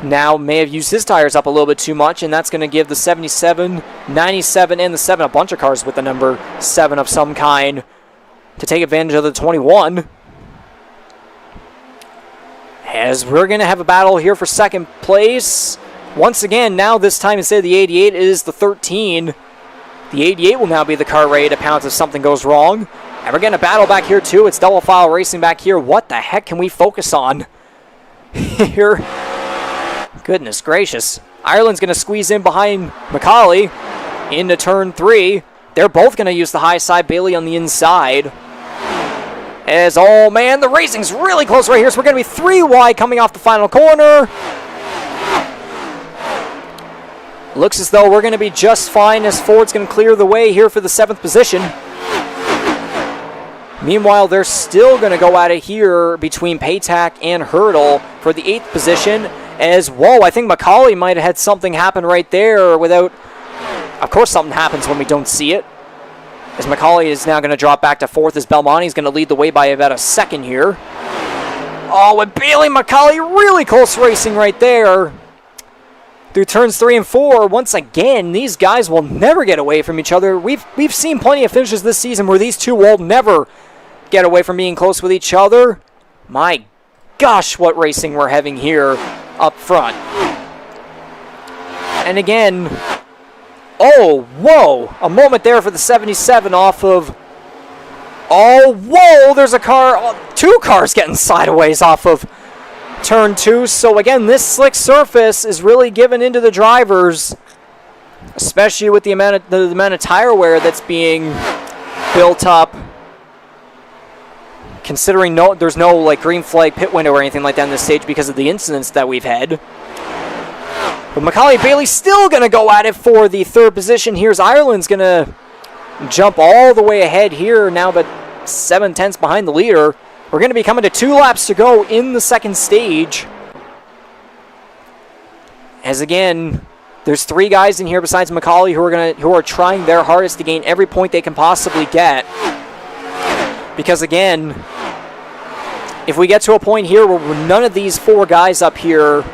Now may have used his tires up a little bit too much, and that's going to give the 77, 97, and the 7, a bunch of cars with the number 7 of some kind to take advantage of the 21. As we're going to have a battle here for second place. Once again, now this time instead of the 88, it is the 13. The 88 will now be the car ready to pounce if something goes wrong. And we're getting a battle back here too. It's double file racing back here. What the heck can we focus on here? Goodness gracious. Ireland's going to squeeze in behind Macaulay into turn 3. They're both going to use the high side. Bailey on the inside. As, oh man, the racing's really close right here. So we're going to be 3 wide coming off the final corner. Looks as though we're going to be just fine as Ford's going to clear the way here for the 7th position. Meanwhile, they're still going to go at it here between Paytak and Hurdle for the 8th position. As, whoa, I think Macaulay might have had something happen right there without... Of course something happens when we don't see it. As Macaulay is now going to drop back to 4th as Belmonte is going to lead the way by about a second here. Oh, and Bailey Macaulay really close racing right there. Through turns 3 and 4, once again, these guys will never get away from each other. We've seen plenty of finishes this season where these two will never get away from being close with each other. My gosh, what racing we're having here up front. And again, oh, whoa, a moment there for the 77 off of, oh, whoa, there's a car, 2 cars getting sideways off of turn 2. So again, this slick surface is really given into the drivers, especially with the amount of tire wear that's being built up. Considering there's no like green flag pit window or anything like that in this stage because of the incidents that we've had. But Macaulay Bailey still going to go at it for the 3rd position. Here's Ireland's going to jump all the way ahead here now, but 7/10 behind the leader. We're going to be coming to 2 laps to go in the second stage. As again, there's 3 guys in here besides Macaulay who are trying their hardest to gain every point they can possibly get. Because again, if we get to a point here where none of these 4 guys up here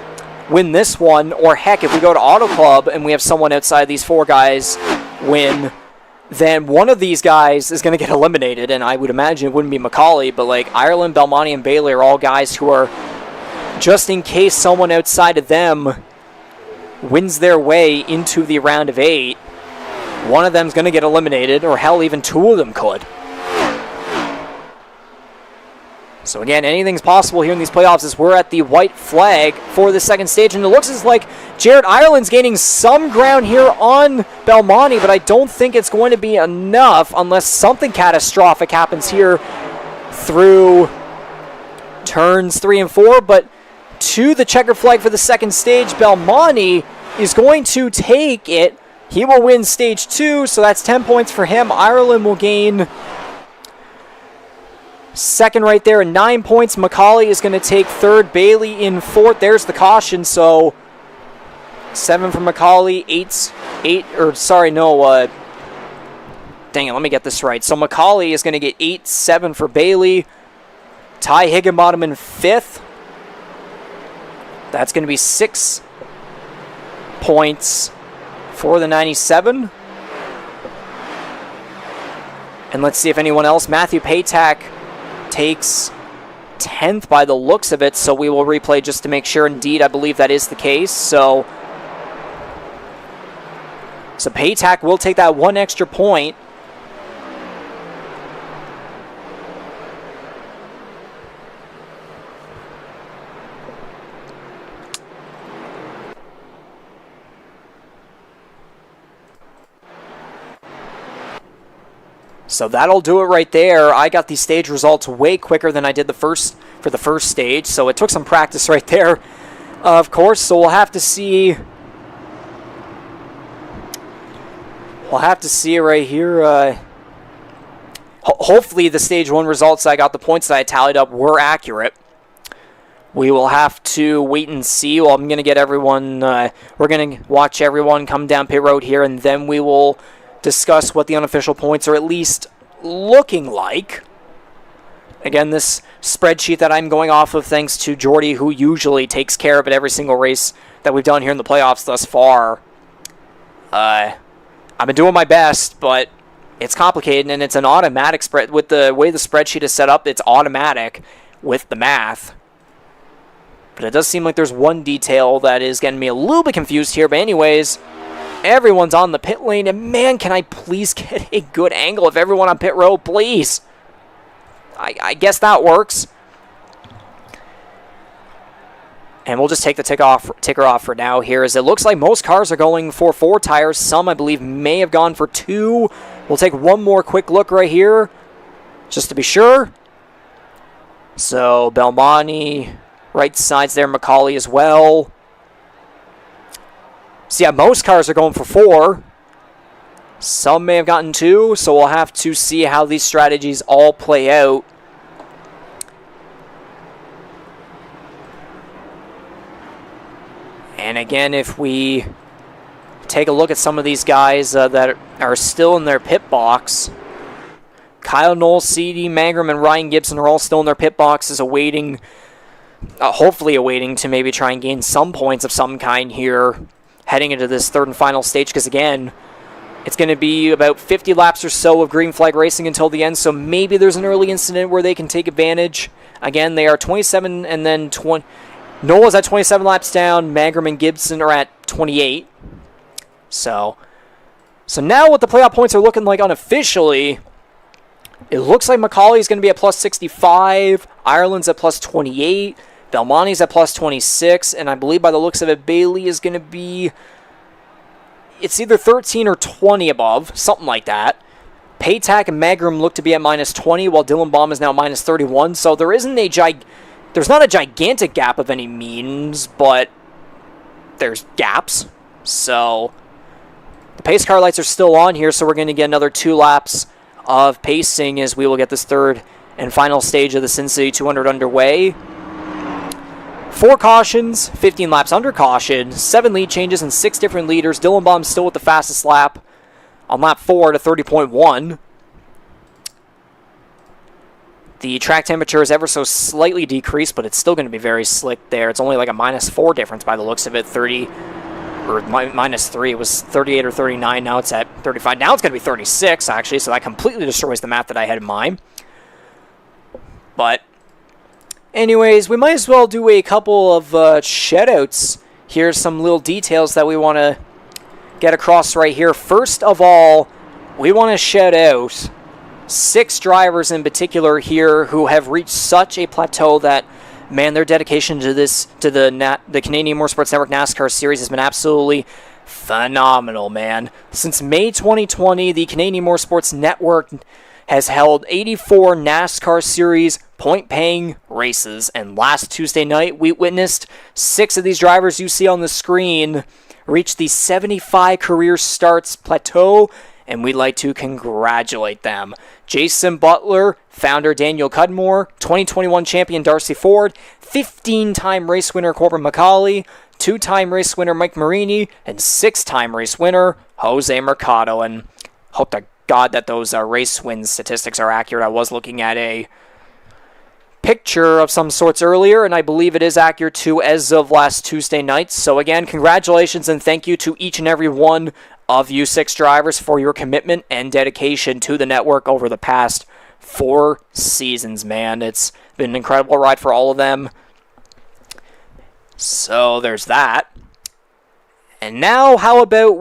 win this one, or heck, if we go to Auto Club and we have someone outside these 4 guys win, then one of these guys is going to get eliminated, and I would imagine it wouldn't be Macaulay, but like Ireland, Belmonte, and Bailey are all guys who are just in case someone outside of them wins their way into the round of 8. One of them's going to get eliminated, or hell, even two of them could. So again, anything's possible here in these playoffs as we're at the white flag for the second stage. And it looks as like Jared Ireland's gaining some ground here on Belmonte, but I don't think it's going to be enough unless something catastrophic happens here through turns 3 and 4. But to the checkered flag for the second stage, Belmonte is going to take it. He will win stage 2, so that's 10 points for him. Ireland will gain second right there, 9 points. McCauley is going to take third. Bailey in fourth. There's the caution. So 7 for McCauley, dang it, let me get this right. So McCauley is going to get 8-7 for Bailey. Ty Higginbottom in fifth. That's going to be 6 points for the 97. And let's see if anyone else. Matthew Paytak takes 10th by the looks of it, so we will replay just to make sure. Indeed, I believe that is the case. So Paytak will take that 1 extra point. So that'll do it right there. I got these stage results way quicker than I did for the first stage, so it took some practice right there, of course. So we'll have to see. We'll have to see right here. Hopefully the stage 1 results I got, the points that I tallied up, were accurate. We will have to wait and see. Well, I'm going to get everyone. We're going to watch everyone come down pit road here, and then we will discuss what the unofficial points are at least looking like. Again, this spreadsheet that I'm going off of, thanks to Jordy, who usually takes care of it every single race that we've done here in the playoffs thus far. I've been doing my best, but it's complicated, and it's an automatic spread. With the way the spreadsheet is set up, it's automatic with the math. But it does seem like there's one detail that is getting me a little bit confused here. But anyways, everyone's on the pit lane, and man, can I please get a good angle of everyone on pit road, please? I guess that works. And we'll just take the ticker off for now here, as it looks like most cars are going for 4 tires. Some, I believe, may have gone for 2. We'll take one more quick look right here, just to be sure. So Belmonte, right sides there, McCauley as well. So yeah, most cars are going for 4. Some may have gotten 2, so we'll have to see how these strategies all play out. And again, if we take a look at some of these guys that are still in their pit box, Kyle Knowles, C.D. Mangrum, and Ryan Gibson are all still in their pit boxes, awaiting, hopefully awaiting to maybe try and gain some points of some kind here, heading into this third and final stage, because again, it's going to be about 50 laps or so of green flag racing until the end, so maybe there's an early incident where they can take advantage. Again, they are 27 and then 20. Noah's at 27 laps down. Mangrum and Gibson are at 28. So now what the playoff points are looking like unofficially, it looks like McCauley is going to be at plus 65. Ireland's at plus 28. Belmonte's at plus 26. And I believe by the looks of it, Bailey is going to be, it's either 13 or 20 above, something like that. Paytak and Mangrum look to be at minus 20, while Dylan Baum is now minus 31. So there isn't there's not a gigantic gap of any means, but there's gaps. So the pace car lights are still on here, so we're going to get another 2 laps of pacing as we will get this third and final stage of the Sin City 200 underway. 4 cautions, 15 laps under caution, 7 lead changes, and 6 different leaders. Dylan Baum still with the fastest lap on lap 4 to 30.1. The track temperature is ever so slightly decreased, but it's still going to be very slick there. It's only like a minus 4 difference by the looks of it. 30 or minus 3. It was 38 or 39. Now it's at 35. Now it's going to be 36, actually, so that completely destroys the math that I had in mind. But Anyways, we might as well do a couple of shout-outs. Here's some little details that we want to get across right here. First of all, we want to shout out 6 drivers in particular here who have reached such a plateau that, man, their dedication to the Canadian Motorsports Network NASCAR series has been absolutely phenomenal, man. Since May 2020, the Canadian Motorsports Network has held 84 NASCAR series point-paying races, and last Tuesday night we witnessed 6 of these drivers you see on the screen reach the 75 career starts plateau, and we'd like to congratulate them. Jason Butler, founder Daniel Cudmore, 2021 champion Darcy Ford, 15-time race winner Corbin McCauley, 2-time race winner Mike Marini, and 6-time race winner Jose Mercado. And hope to God that those race win statistics are accurate. I was looking at a picture of some sorts earlier, and I believe it is accurate too as of last Tuesday night. So again, congratulations and thank you to each and every one of you 6 drivers for your commitment and dedication to the network over the past 4 seasons, man. It's been an incredible ride for all of them. So there's that. And now how about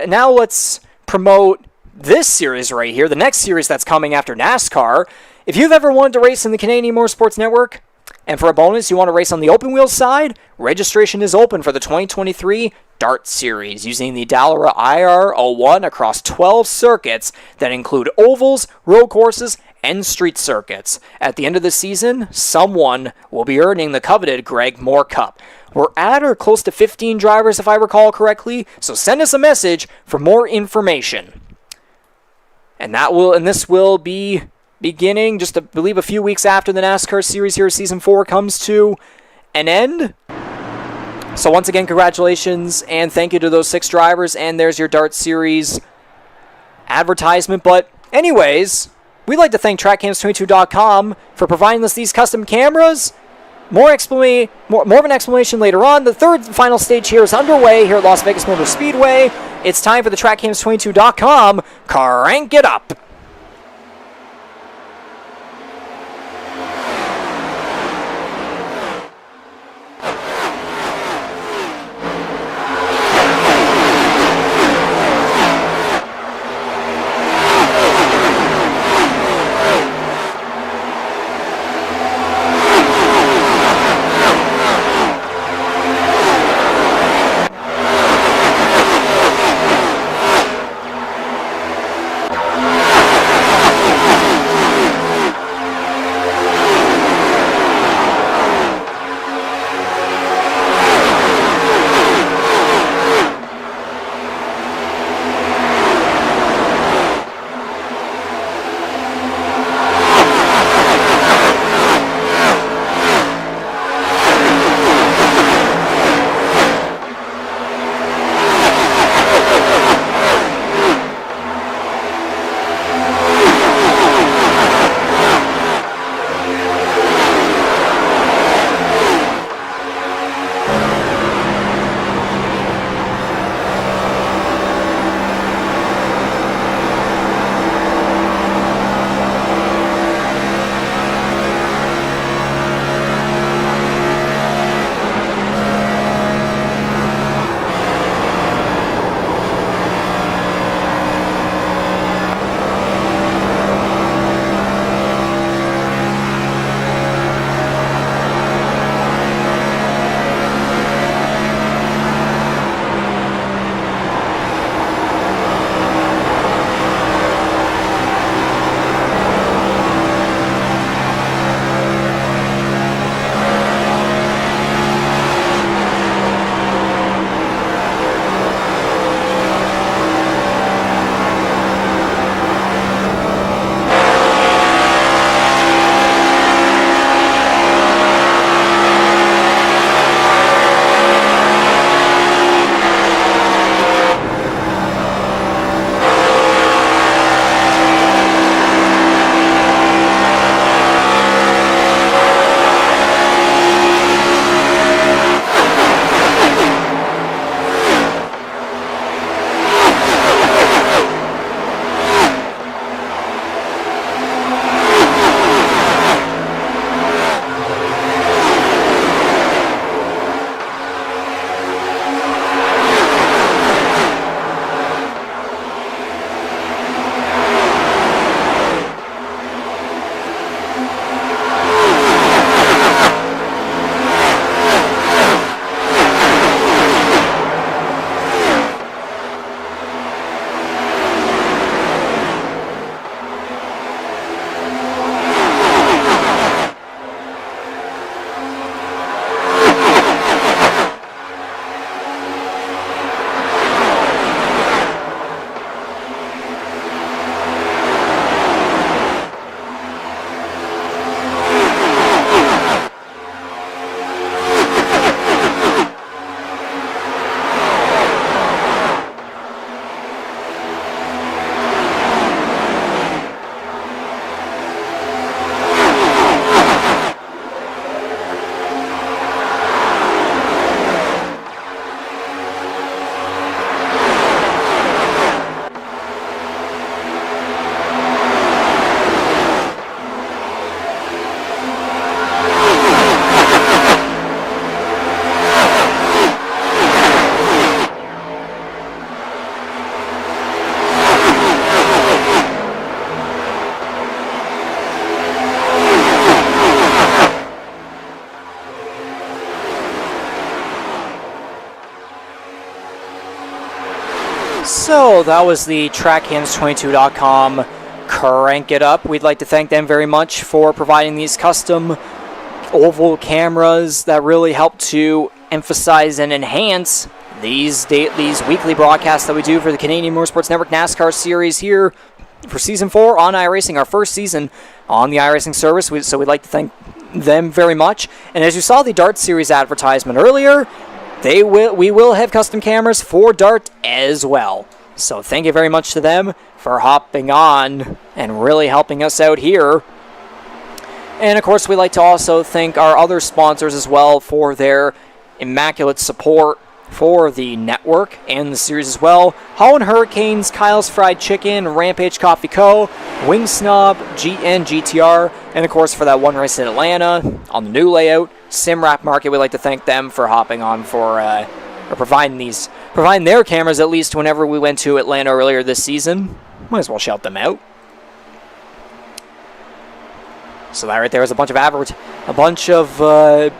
now let's promote this series right here, the next series that's coming after NASCAR. If you've ever wanted to race in the Canadian Motorsports Network, and for a bonus you want to race on the open wheel side, registration is open for the 2023 Dart Series using the Dallara IR01 across 12 circuits that include ovals, road courses, and street circuits. At the end of the season, someone will be earning the coveted Greg Moore Cup. We're at or close to 15 drivers if I recall correctly, so send us a message for more information. And this will be beginning just, I believe, a few weeks after the NASCAR series here, Season 4 comes to an end. So once again, congratulations and thank you to those 6 drivers, and there's your Dart Series advertisement. But anyways, we'd like to thank TrackCams22.com for providing us these custom cameras. More of an explanation later on. The third and final stage here is underway here at Las Vegas Motor Speedway. It's time for the TrackCams22.com. Crank it up. So that was the TrackHands22.com Crank It Up. We'd like to thank them very much for providing these custom oval cameras that really help to emphasize and enhance these weekly broadcasts that we do for the Canadian Motorsports Network NASCAR series here for Season 4 on iRacing, our first season on the iRacing service. So we'd like to thank them very much. And as you saw the Dart Series advertisement earlier, we will have custom cameras for Dart as well. So thank you very much to them for hopping on and really helping us out here. And of course, we'd like to also thank our other sponsors as well for their immaculate support for the network and the series as well. Holland Hurricanes, Kyle's Fried Chicken, Rampage Coffee Co., Wing Snob, and GTR, and of course for that one race in Atlanta on the new layout, Simrap Market. We'd like to thank them for hopping on for or providing their cameras at least whenever we went to Atlanta earlier this season. Might as well shout them out. So that right there is a bunch of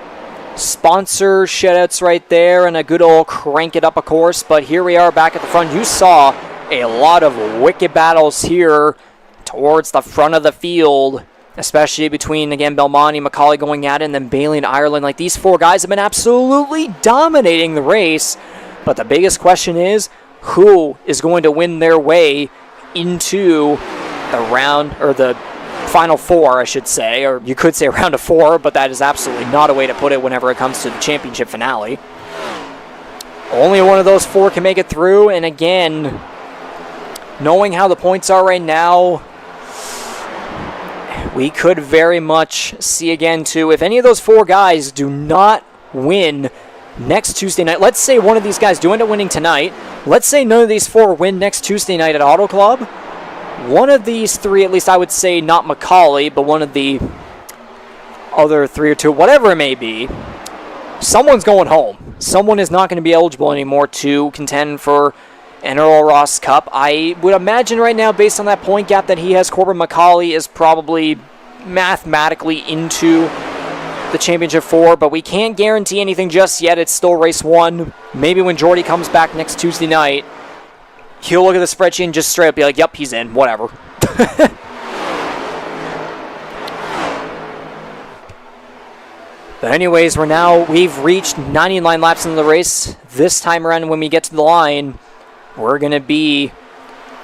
sponsor shoutouts right there, and a good old Crank It Up, of course. But here we are back at the front. You saw a lot of wicked battles here towards the front of the field, especially between, again, Belmonte, Macaulay going at it, and then Bailey and Ireland. Like, these four guys have been absolutely dominating the race. But the biggest question is, who is going to win their way into the Final Four, I should say, or you could say round of 4, but that is absolutely not a way to put it whenever it comes to the championship finale. Only one of those 4 can make it through, and again, knowing how the points are right now, we could very much see again, too, if any of those 4 guys do not win next Tuesday night, let's say one of these guys do end up winning tonight, let's say none of these 4 win next Tuesday night at Auto Club, one of these 3, at least I would say not Macaulay, but one of the other 3 or 2, whatever it may be, someone's going home. Someone is not going to be eligible anymore to contend for an Earl Ross Cup. I would imagine right now, based on that point gap that he has, Corbin Macaulay is probably mathematically into the Championship 4, but we can't guarantee anything just yet. It's still race 1. Maybe when Jordy comes back next Tuesday night, he'll look at the spreadsheet and just straight up be like, yep, he's in, whatever. But anyways, we've reached 99 laps into the race. This time around, when we get to the line, we're going to be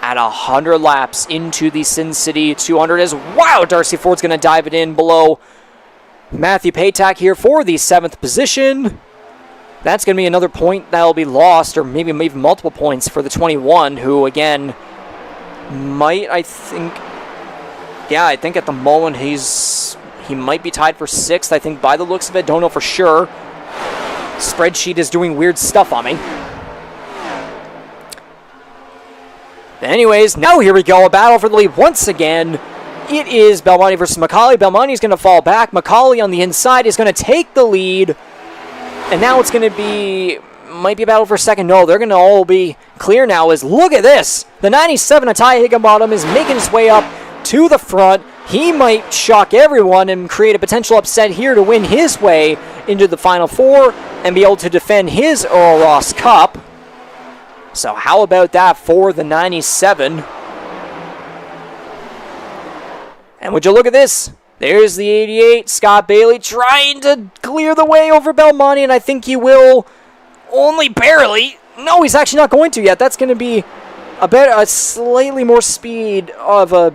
at 100 laps into the Sin City 200 as, wow, Darcy Ford's going to dive it in below Matthew Paytak here for the 7th position. That's going to be another point that will be lost, or maybe multiple points for the 21, who, again, I think at the moment he might be tied for 6th, I think, by the looks of it. Don't know for sure. Spreadsheet is doing weird stuff on me. But anyways, now here we go. A battle for the lead once again. It is Belmonte versus Macaulay. Belmonte is going to fall back. Macaulay on the inside is going to take the lead. And now it's going to might be a battle for second. No, they're going to all be clear now. Look at this. The 97 of Ty Higginbottom is making his way up to the front. He might shock everyone and create a potential upset here to win his way into the Final Four and be able to defend his Earl Ross Cup. So how about that for the 97? And would you look at this? There's the 88, Scott Bailey, trying to clear the way over Belmonte, and I think he will, only barely. No, he's actually not going to yet. That's going to be a slightly more speedy of a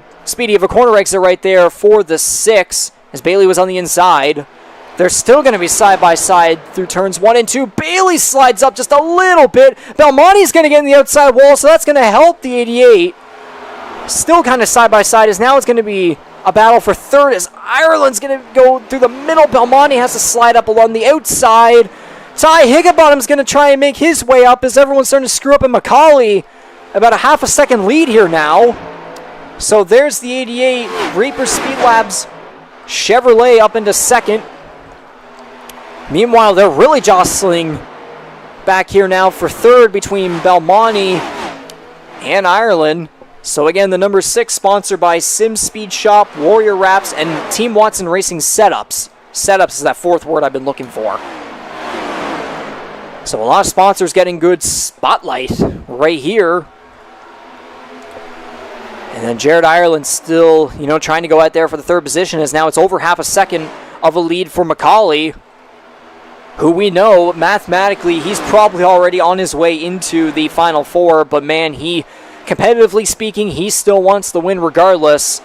corner exit right there for the 6, as Bailey was on the inside. They're still going to be side by side through turns 1 and 2. Bailey slides up just a little bit. Belmonte's going to get in the outside wall, so that's going to help the 88. Still kind of side by side, as now it's going to be a battle for 3rd, as Ireland's going to go through the middle. Belmonte has to slide up along the outside. Ty Higginbottom's going to try and make his way up, as everyone's starting to screw up, and Macaulay about a half a second lead here now. So there's the 88 Reaper Speed Labs Chevrolet up into 2nd. Meanwhile, they're really jostling back here now for 3rd between Belmonte and Ireland. So again, the number 6 sponsored by Sim Speed Shop, Warrior Wraps, and Team Watson Racing Setups. Setups is that 4th word I've been looking for. So a lot of sponsors getting good spotlight right here And then Jared Ireland still, trying to go out there for the third position, as now it's over half a second of a lead for McCauley, who we know mathematically he's probably already on his way into the Final Four, but man, competitively speaking, he still wants the win regardless.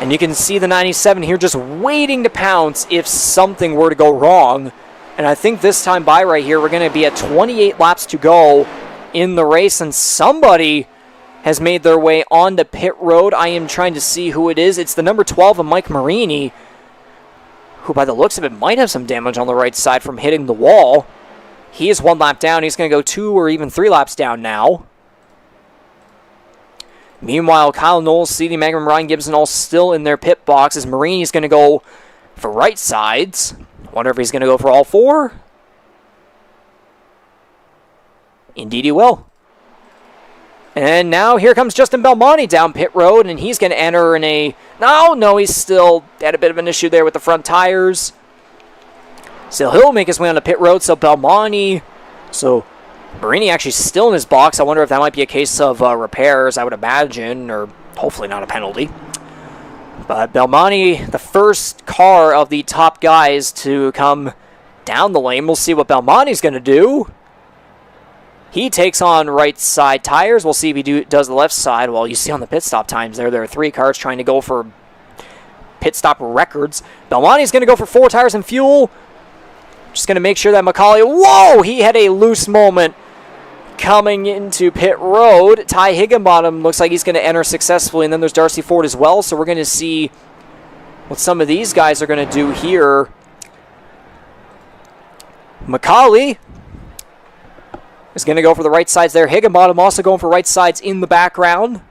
And you can see the 97 here just waiting to pounce if something were to go wrong. And I think this time by right here, we're going to be at 28 laps to go in the race, and somebody has made their way onto pit road. I am trying to see who it is. It's the number 12 of Mike Marini, who by the looks of it might have some damage on the right side from hitting the wall. He is 1 lap down. He's going to go 2 or even 3 laps down now. Meanwhile, Kyle Knowles, C.D. Mangrum, Ryan Gibson all still in their pit box as Marini's going to go for right sides. Wonder if he's going to go for all 4. Indeed he will. And now here comes Justin Belmonte down pit road, and he's going to enter in a... No, he's still had a bit of an issue there with the front tires. So he'll make his way onto pit road, so Belmonte... So Marini actually still in his box. I wonder if that might be a case of repairs, I would imagine, or hopefully not a penalty. But Belmonte, the first car of the top guys to come down the lane. We'll see what Belmonte's going to do. He takes on right side tires. We'll see if he does the left side. Well, you see on the pit stop times there are 3 cars trying to go for pit stop records. Belmonte's going to go for 4 tires and fuel. Just going to make sure that McCauley... Whoa! He had a loose moment coming into pit road. Ty Higginbottom looks like he's going to enter successfully, and then there's Darcy Ford as well, so we're going to see what some of these guys are going to do here. McCauley is going to go for the right sides there. Higginbottom also going for right sides in the background.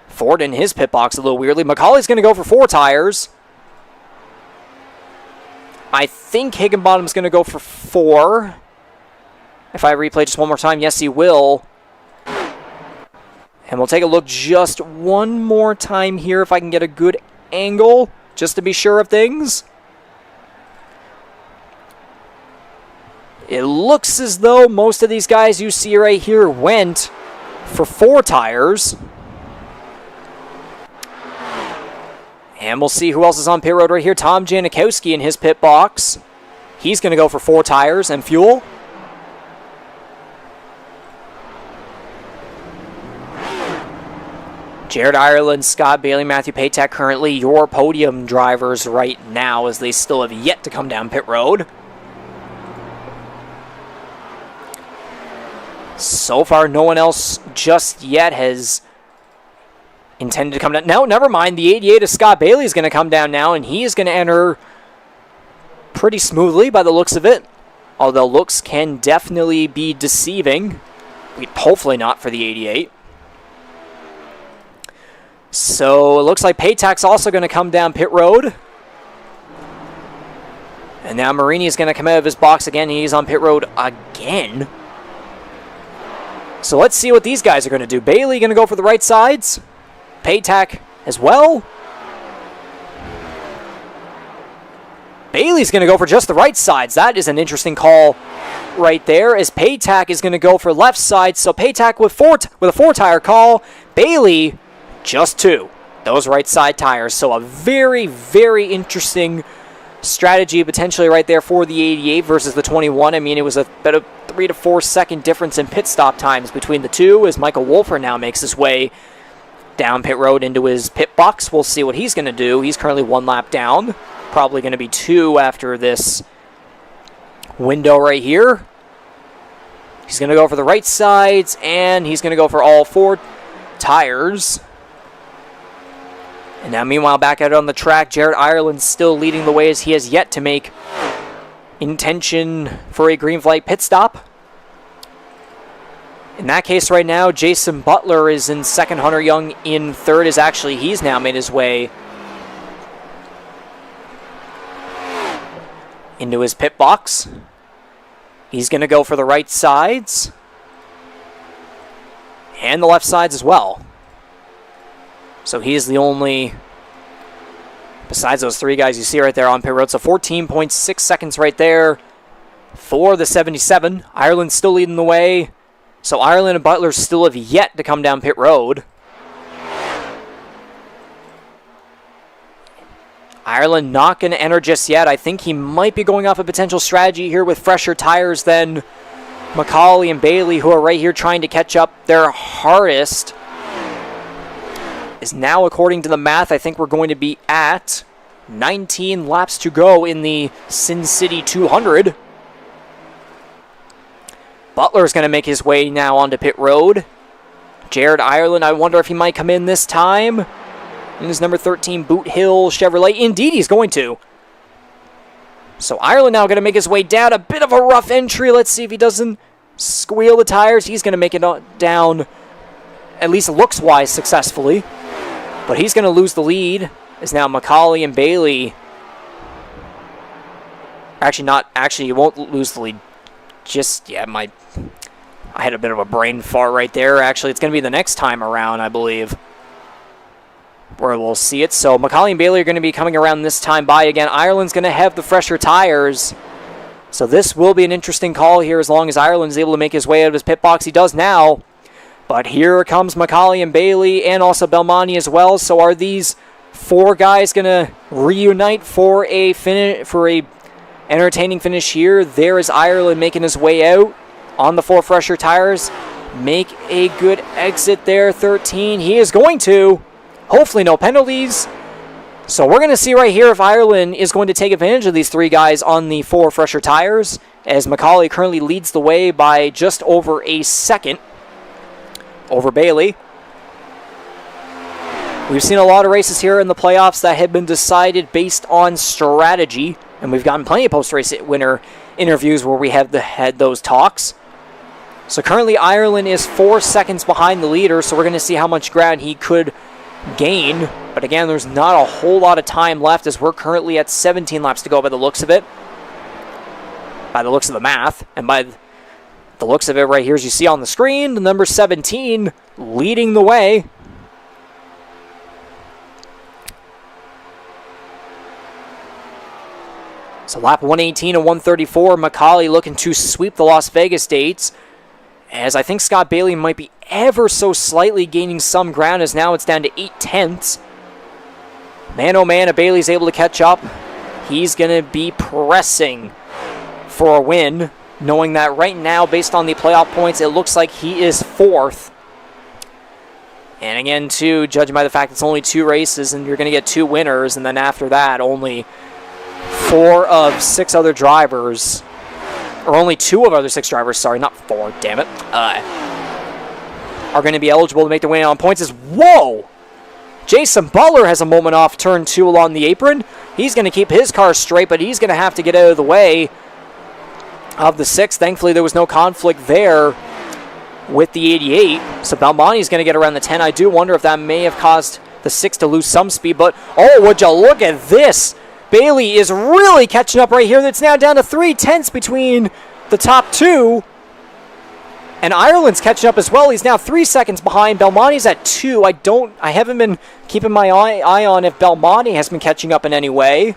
Ford in his pit box a little weirdly. McCauley's going to go for 4 tires. I think Higginbottom's going to go for 4. If I replay just one more time, yes, he will. And we'll take a look just one more time here if I can get a good angle, just to be sure of things. It looks as though most of these guys you see right here went for 4 tires. And we'll see who else is on pit road right here. Tom Janikowski in his pit box. He's going to go for 4 tires and fuel. Jared Ireland, Scott Bailey, Matthew Patak currently your podium drivers right now, as they still have yet to come down pit road. So far, no one else just yet has intended to come down. No, never mind. The 88 of Scott Bailey is going to come down now, and he is going to enter pretty smoothly by the looks of it. Although looks can definitely be deceiving. Hopefully not for the 88. So it looks like Patak's also going to come down pit road. And now Marini is going to come out of his box again. He's on pit road again. So let's see what these guys are going to do. Bailey going to go for the right sides. Patak as well. Bailey's going to go for just the right sides. That is an interesting call right there, as Patak is going to go for left side. So Patak with a 4-tire call. Bailey just 2. Those right side tires. So a very, very interesting strategy potentially right there for the 88 versus the 21. I mean, it was about a 3 to 4 second difference in pit stop times between the two, as Michael Wolfer now makes his way down pit road into his pit box. We'll see what he's going to do. He's currently 1 lap down. Probably going to be 2 after this window right here. He's going to go for the right sides, and he's going to go for all 4 tires. And now, meanwhile, back out on the track, Jared Ireland still leading the way, as he has yet to make intention for a green flag pit stop. In that case right now, Jason Butler is in second. Hunter Young in third, as actually he's now made his way into his pit box. He's going to go for the right sides and the left sides as well. So he is the only, besides those 3 guys you see right there on pit road. So 14.6 seconds right there for the 77. Ireland still leading the way. So Ireland and Butler still have yet to come down pit road. Ireland not going to enter just yet. I think he might be going off a potential strategy here with fresher tires than McCauley and Bailey, who are right here trying to catch up. Their hardest is now, according to the math, I think we're going to be at 19 laps to go in the Sin City 200. Butler's going to make his way now onto pit road. Jared Ireland, I wonder if he might come in this time. In his number 13 Boot Hill Chevrolet. Indeed, he's going to. So Ireland now going to make his way down. A bit of a rough entry. Let's see if he doesn't squeal the tires. He's going to make it down, at least looks-wise, successfully. But he's going to lose the lead. Is now McCauley and Bailey. Actually, he won't lose the lead. I had a bit of a brain fart right there. Actually, it's going to be the next time around, I believe, where we'll see it. So McCauley and Bailey are going to be coming around this time by again. Ireland's going to have the fresher tires. So this will be an interesting call here as long as Ireland's able to make his way out of his pit box. He does now. But here comes McCauley and Bailey and also Belmonte as well. So are these four guys going to reunite for a entertaining finish here? There is Ireland making his way out on the four fresher tires. Make a good exit there, 13. He is going to. Hopefully no penalties. So we're going to see right here if Ireland is going to take advantage of these three guys on the four fresher tires, as McCauley currently leads the way by just over a second over Bailey. We've seen a lot of races here in the playoffs that have been decided based on strategy, and we've gotten plenty of post-race winner interviews where we have had those talks. So currently Ireland is 4 seconds behind the leader, so we're going to see how much ground he could gain. But again, there's not a whole lot of time left as we're currently at 17 laps to go by the looks of it. By the looks of the math. And by the looks of it right here, as you see on the screen, the number 17 leading the way. So lap 118 and 134, McCauley looking to sweep the Las Vegas dates. As I think Scott Bailey might be ever so slightly gaining some ground, as now it's down to 8/10. Man, oh man, if Bailey's able to catch up, he's going to be pressing for a win, knowing that right now, based on the playoff points, it looks like he is fourth. And again, too, judging by the fact it's only 2 races and you're going to get 2 winners, and then after that, only 4 of 6 other drivers, or only 2 of other 6 drivers, sorry, not 4, damn it, are going to be eligible to make the win on points. Whoa! Jason Butler has a moment off turn 2 along the apron. He's going to keep his car straight, but he's going to have to get out of the way of the 6. Thankfully, there was no conflict there with the 88. So Belmonte's going to get around the 10. I do wonder if that may have caused the 6 to lose some speed, but oh, would you look at this? Bailey is really catching up right here. That's now down to 3/10 between the top 2. And Ireland's catching up as well. He's now 3 seconds behind. Belmonte's at 2. I haven't been keeping my eye on if Belmonte has been catching up in any way.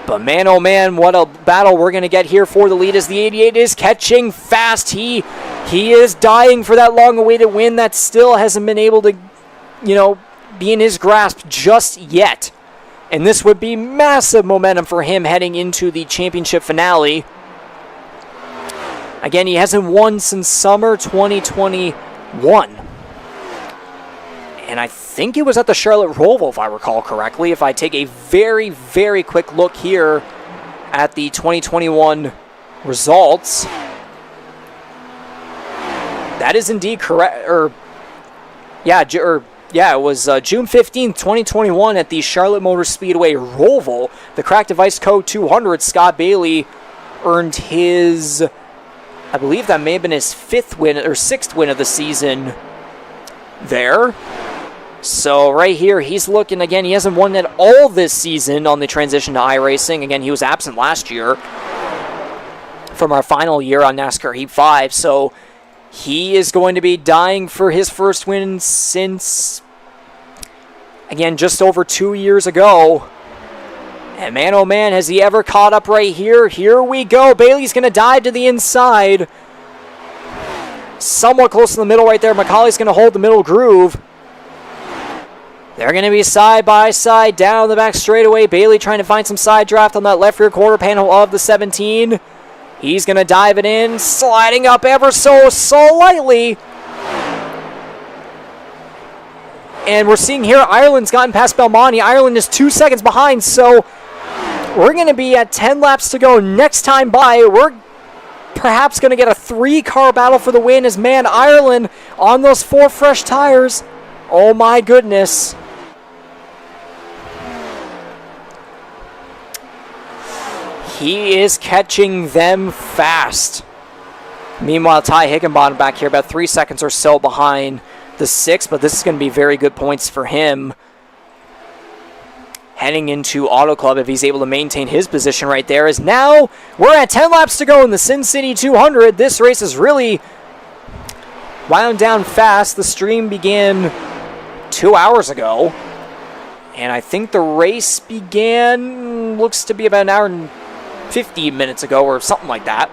But man, oh man, what a battle we're going to get here for the lead as the 88 is catching fast. He is dying for that long-awaited win that still hasn't been able to, be in his grasp just yet. And this would be massive momentum for him heading into the championship finale. Again, he hasn't won since summer 2021. And I think it was at the Charlotte Roval, if I recall correctly. If I take a very, very quick look here at the 2021 results, that is indeed correct. It was June 15th, 2021 at the Charlotte Motor Speedway Roval. The Cracked Device Co. 200, Scott Bailey earned his, I believe that may have been his 5th win or 6th win of the season there. So right here, he's looking, again, he hasn't won at all this season on the transition to iRacing. Again, he was absent last year from our final year on NASCAR Heat 5. So he is going to be dying for his first win since, again, just over 2 years ago. And man, oh man, has he ever caught up right here? Here we go. Bailey's going to dive to the inside. somewhat close to the middle right there. McCauley's going to hold the middle groove. They're going to be side by side down the back straightaway. Bailey trying to find some side draft on that left rear quarter panel of the 17. He's going to dive it in, sliding up ever so slightly. And we're seeing here Ireland's gotten past Belmonte. Ireland is 2 seconds behind, so we're going to be at 10 laps to go next time by. We're perhaps going to get a 3-car battle for the win as, man, Ireland on those 4 fresh tires. Oh my goodness. He is catching them fast. Meanwhile, Ty Higginbottom back here about 3 seconds or so behind the 6, but this is going to be very good points for him heading into Auto Club if he's able to maintain his position right there. As now we're at 10 laps to go in the Sin City 200. This race is really wound down fast. The stream began 2 hours ago, and I think the race began, looks to be about an hour and 50 minutes ago or something like that.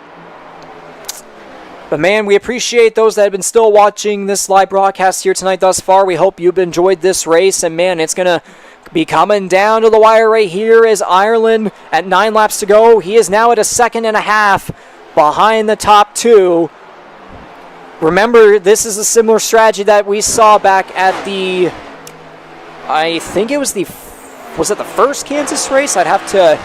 But man, we appreciate those that have been still watching this live broadcast here tonight thus far. We hope you've enjoyed this race, and man, it's going to be coming down to the wire right here as Ireland at 9 laps to go. He is now at a 2.5 seconds behind the top 2. Remember, this is a similar strategy that we saw back at the, I think it was the first Kansas race? I'd have to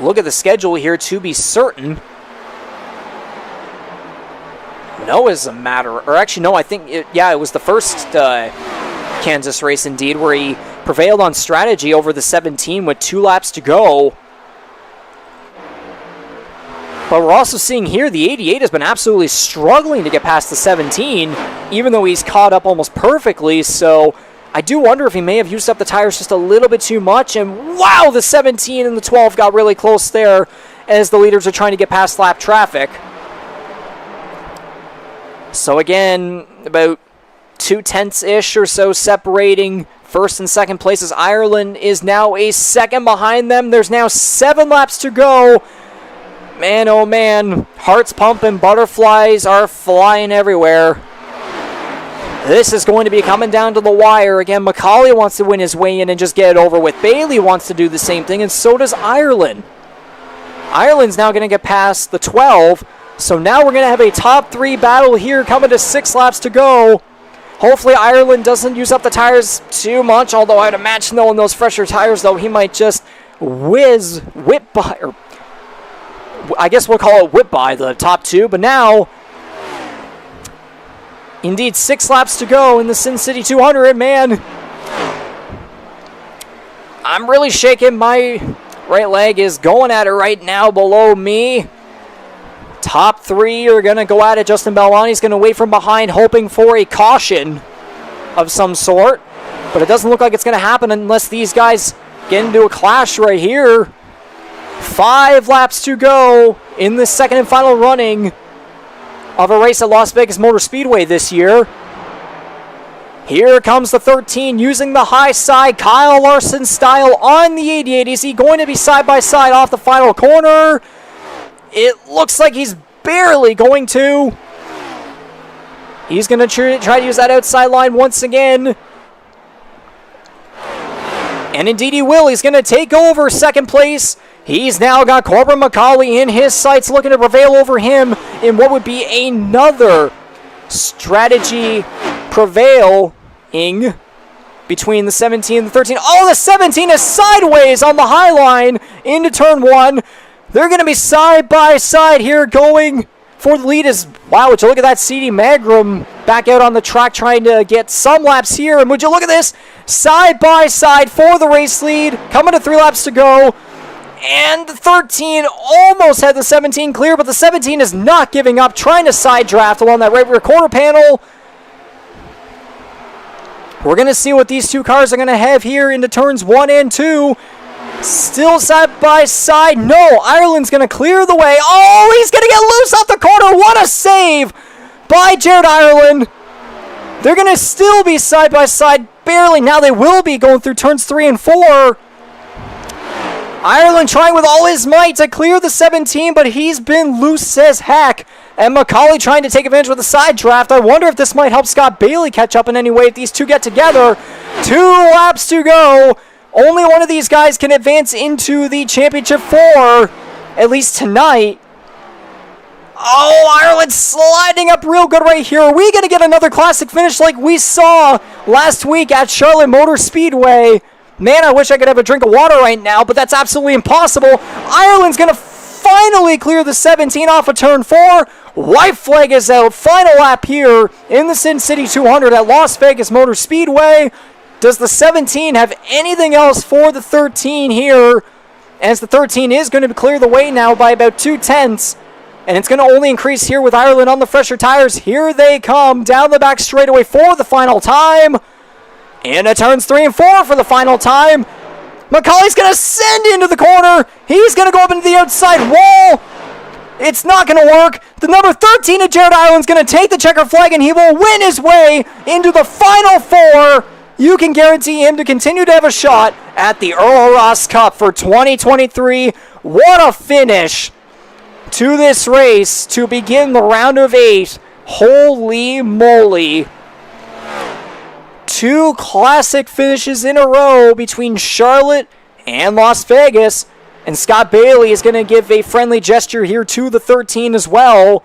look at the schedule here to be certain. No, as a matter, or actually no, I think, it was the first Kansas race indeed, where he prevailed on strategy over the 17 with 2 laps to go. But we're also seeing here the 88 has been absolutely struggling to get past the 17, even though he's caught up almost perfectly. So I do wonder if he may have used up the tires just a little bit too much. And wow, the 17 and the 12 got really close there as the leaders are trying to get past lap traffic. So again, about 0.2-ish or so separating first and second places. Ireland is now a second behind them. There's now 7 laps to go. Man, oh man, hearts pumping, butterflies are flying everywhere. This is going to be coming down to the wire. Again, McCauley wants to win his way in and just get it over with. Bailey wants to do the same thing, and so does Ireland. Ireland's now going to get past the 12, so now we're going to have a top 3 battle here coming to 6 laps to go. Hopefully Ireland doesn't use up the tires too much, although I'd imagine though in those fresher tires though he might just whip by, or I guess we'll call it whip by the top 2. But now, indeed, 6 laps to go in the Sin City 200. Man, I'm really shaking. My right leg is going at it right now below me. Top 3 are going to go at it. Justin Belmonte's going to wait from behind, hoping for a caution of some sort. But it doesn't look like it's going to happen unless these guys get into a clash right here. 5 laps to go in the second and final running of a race at Las Vegas Motor Speedway this year. Here comes the 13 using the high side, Kyle Larson style on the 88. Is he going to be side by side off the final corner? It looks like he's barely going to. He's going to try to use that outside line once again. And indeed he will. He's going to take over second place. He's now got Corbin McCauley in his sights, looking to prevail over him in what would be another strategy prevailing between the 17 and the 13. Oh, the 17 is sideways on the high line into turn 1. They're going to be side by side here going for the lead. Wow, would you look at that, CD Magram back out on the track trying to get some laps here. And would you look at this, side by side for the race lead, coming to 3 laps to go. And the 13 almost had the 17 clear, but the 17 is not giving up, trying to side draft along that right rear quarter panel. We're going to see what these 2 cars are going to have here into turns 1 and 2. Still side by side. No, Ireland's going to clear the way. Oh, he's going to get loose off the corner. What a save by Jared Ireland. They're going to still be side by side, barely. Now they will be going through turns 3 and 4. Ireland trying with all his might to clear the 17, but he's been loose as heck And McCauley trying to take advantage with a side draft. I wonder if this might help Scott Bailey catch up in any way if these two get together. 2 laps to go. Only one of these guys can advance into the championship 4, at least tonight. Oh, Ireland sliding up real good right here. Are we going to get another classic finish like we saw last week at Charlotte Motor Speedway? Man, I wish I could have a drink of water right now, but that's absolutely impossible. Ireland's going to finally clear the 17 off of turn 4. White flag is out. Final lap here in the Sin City 200 at Las Vegas Motor Speedway. Does the 17 have anything else for the 13 here? As the 13 is going to clear the way now by about 2/10. And it's going to only increase here with Ireland on the fresher tires. Here they come down the back straightaway for the final time. And it turns 3 and 4 for the final time. McCauley's going to send into the corner. He's going to go up into the outside wall. It's not going to work. The number 13 of Jared Ireland's going to take the checker flag, and he will win his way into the final 4. You can guarantee him to continue to have a shot at the Earl Ross Cup for 2023. What a finish to this race to begin the round of 8. Holy moly. 2 classic finishes in a row between Charlotte and Las Vegas. And Scott Bailey is going to give a friendly gesture here to the 13 as well.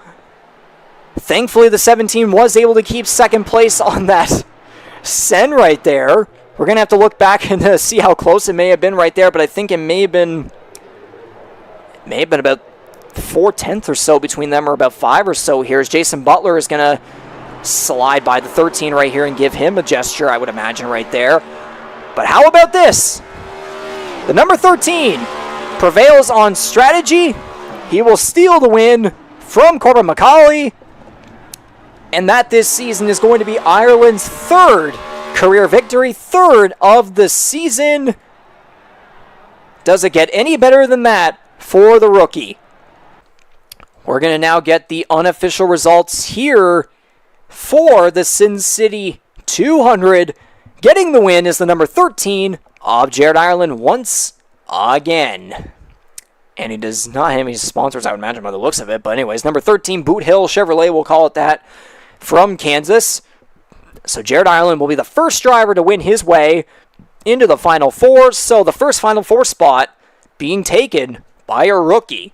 Thankfully, the 17 was able to keep second place on that send right there. We're going to have to look back and see how close it may have been right there, but I think it may have been about 4/10 or so between them, or about 5 or so here, as Jason Butler is going to slide by the 13 right here and give him a gesture, I would imagine, right there. But how about this? The number 13 prevails on strategy. He will steal the win from Corbin McCauley. And that this season is going to be Ireland's 3rd career victory, 3rd of the season. Does it get any better than that for the rookie? We're going to now get the unofficial results here for the Sin City 200. Getting the win is the number 13 of Jared Ireland once again. And he does not have any sponsors, I would imagine, by the looks of it. But anyways, number 13, Boot Hill Chevrolet, we'll call it that, from Kansas. So Jared Ireland will be the first driver to win his way into the Final 4. So the first Final 4 spot being taken by a rookie.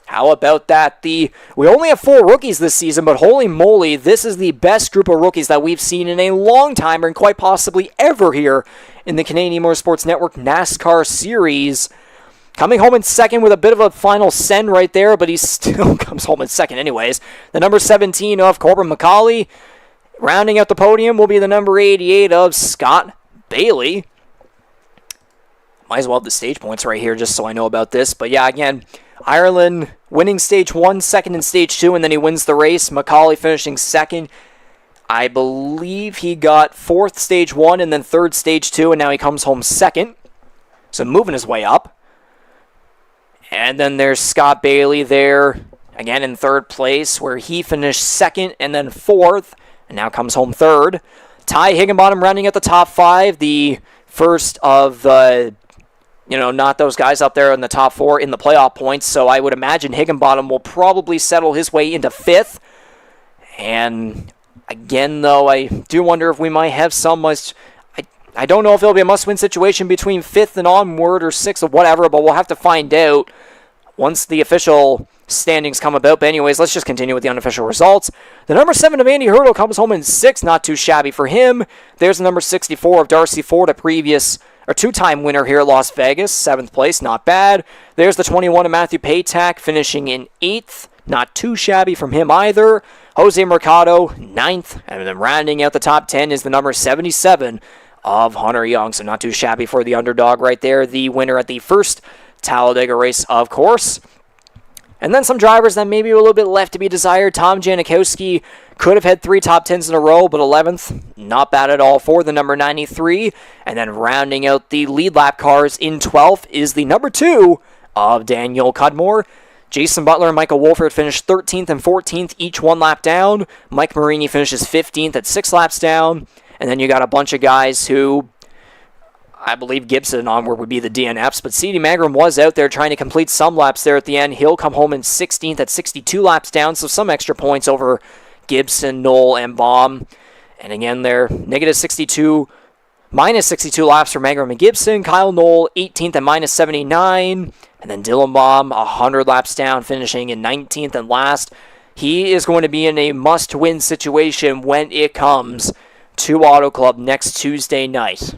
How about that? We only have 4 rookies this season, but holy moly, this is the best group of rookies that we've seen in a long time, and quite possibly ever here in the Canadian Motorsports Network NASCAR Series. Coming home in second with a bit of a final send right there, but he still comes home in second anyways. The number 17 of Corbin McCauley. Rounding out the podium will be the number 88 of Scott Bailey. Might as well have the stage points right here just so I know about this. But yeah, again, Ireland winning stage 1, second in stage 2, and then he wins the race. McCauley finishing second. I believe he got 4th stage 1 and then 3rd stage 2, and now he comes home second. So moving his way up. And then there's Scott Bailey there, again in 3rd place, where he finished 2nd and then 4th, and now comes home 3rd. Ty Higginbottom rounding at the top 5, the first of the, not those guys up there in the top 4 in the playoff points, so I would imagine Higginbottom will probably settle his way into 5th. And again, though, I do wonder if we might have some I don't know if it'll be a must-win situation between 5th and onward or 6th or whatever, but we'll have to find out once the official standings come about. But anyways, let's just continue with the unofficial results. The number 7 of Andy Hurdle comes home in 6th, not too shabby for him. There's the number 64 of Darcy Ford, a previous or 2-time winner here at Las Vegas, 7th place, not bad. There's the 21 of Matthew Paytack, finishing in 8th, not too shabby from him either. Jose Mercado, 9th, and then rounding out the top 10 is the number 77 of Hunter Young, so not too shabby for the underdog right there, the winner at the first Talladega race, of course. And then some drivers that maybe a little bit left to be desired. Tom Janikowski could have had 3 top 10s in a row, but 11th, not bad at all for the number 93. And then rounding out the lead lap cars in 12th is the number 2 of Daniel Cudmore. Jason Butler and Michael Wolford finished 13th and 14th, each 1 lap down. Mike Marini finishes 15th at 6 laps down. And then you got a bunch of guys who, I believe Gibson onward would be the DNFs, but C.D. Mangrum was out there trying to complete some laps there at the end. He'll come home in 16th at 62 laps down, so some extra points over Gibson, Knoll, and Baum. And again there, negative 62, minus 62 laps for Mangrum and Gibson. Kyle Knoll, 18th at minus 79. And then Dylan Baum, 100 laps down, finishing in 19th and last. He is going to be in a must-win situation when it comes to Auto Club next Tuesday night.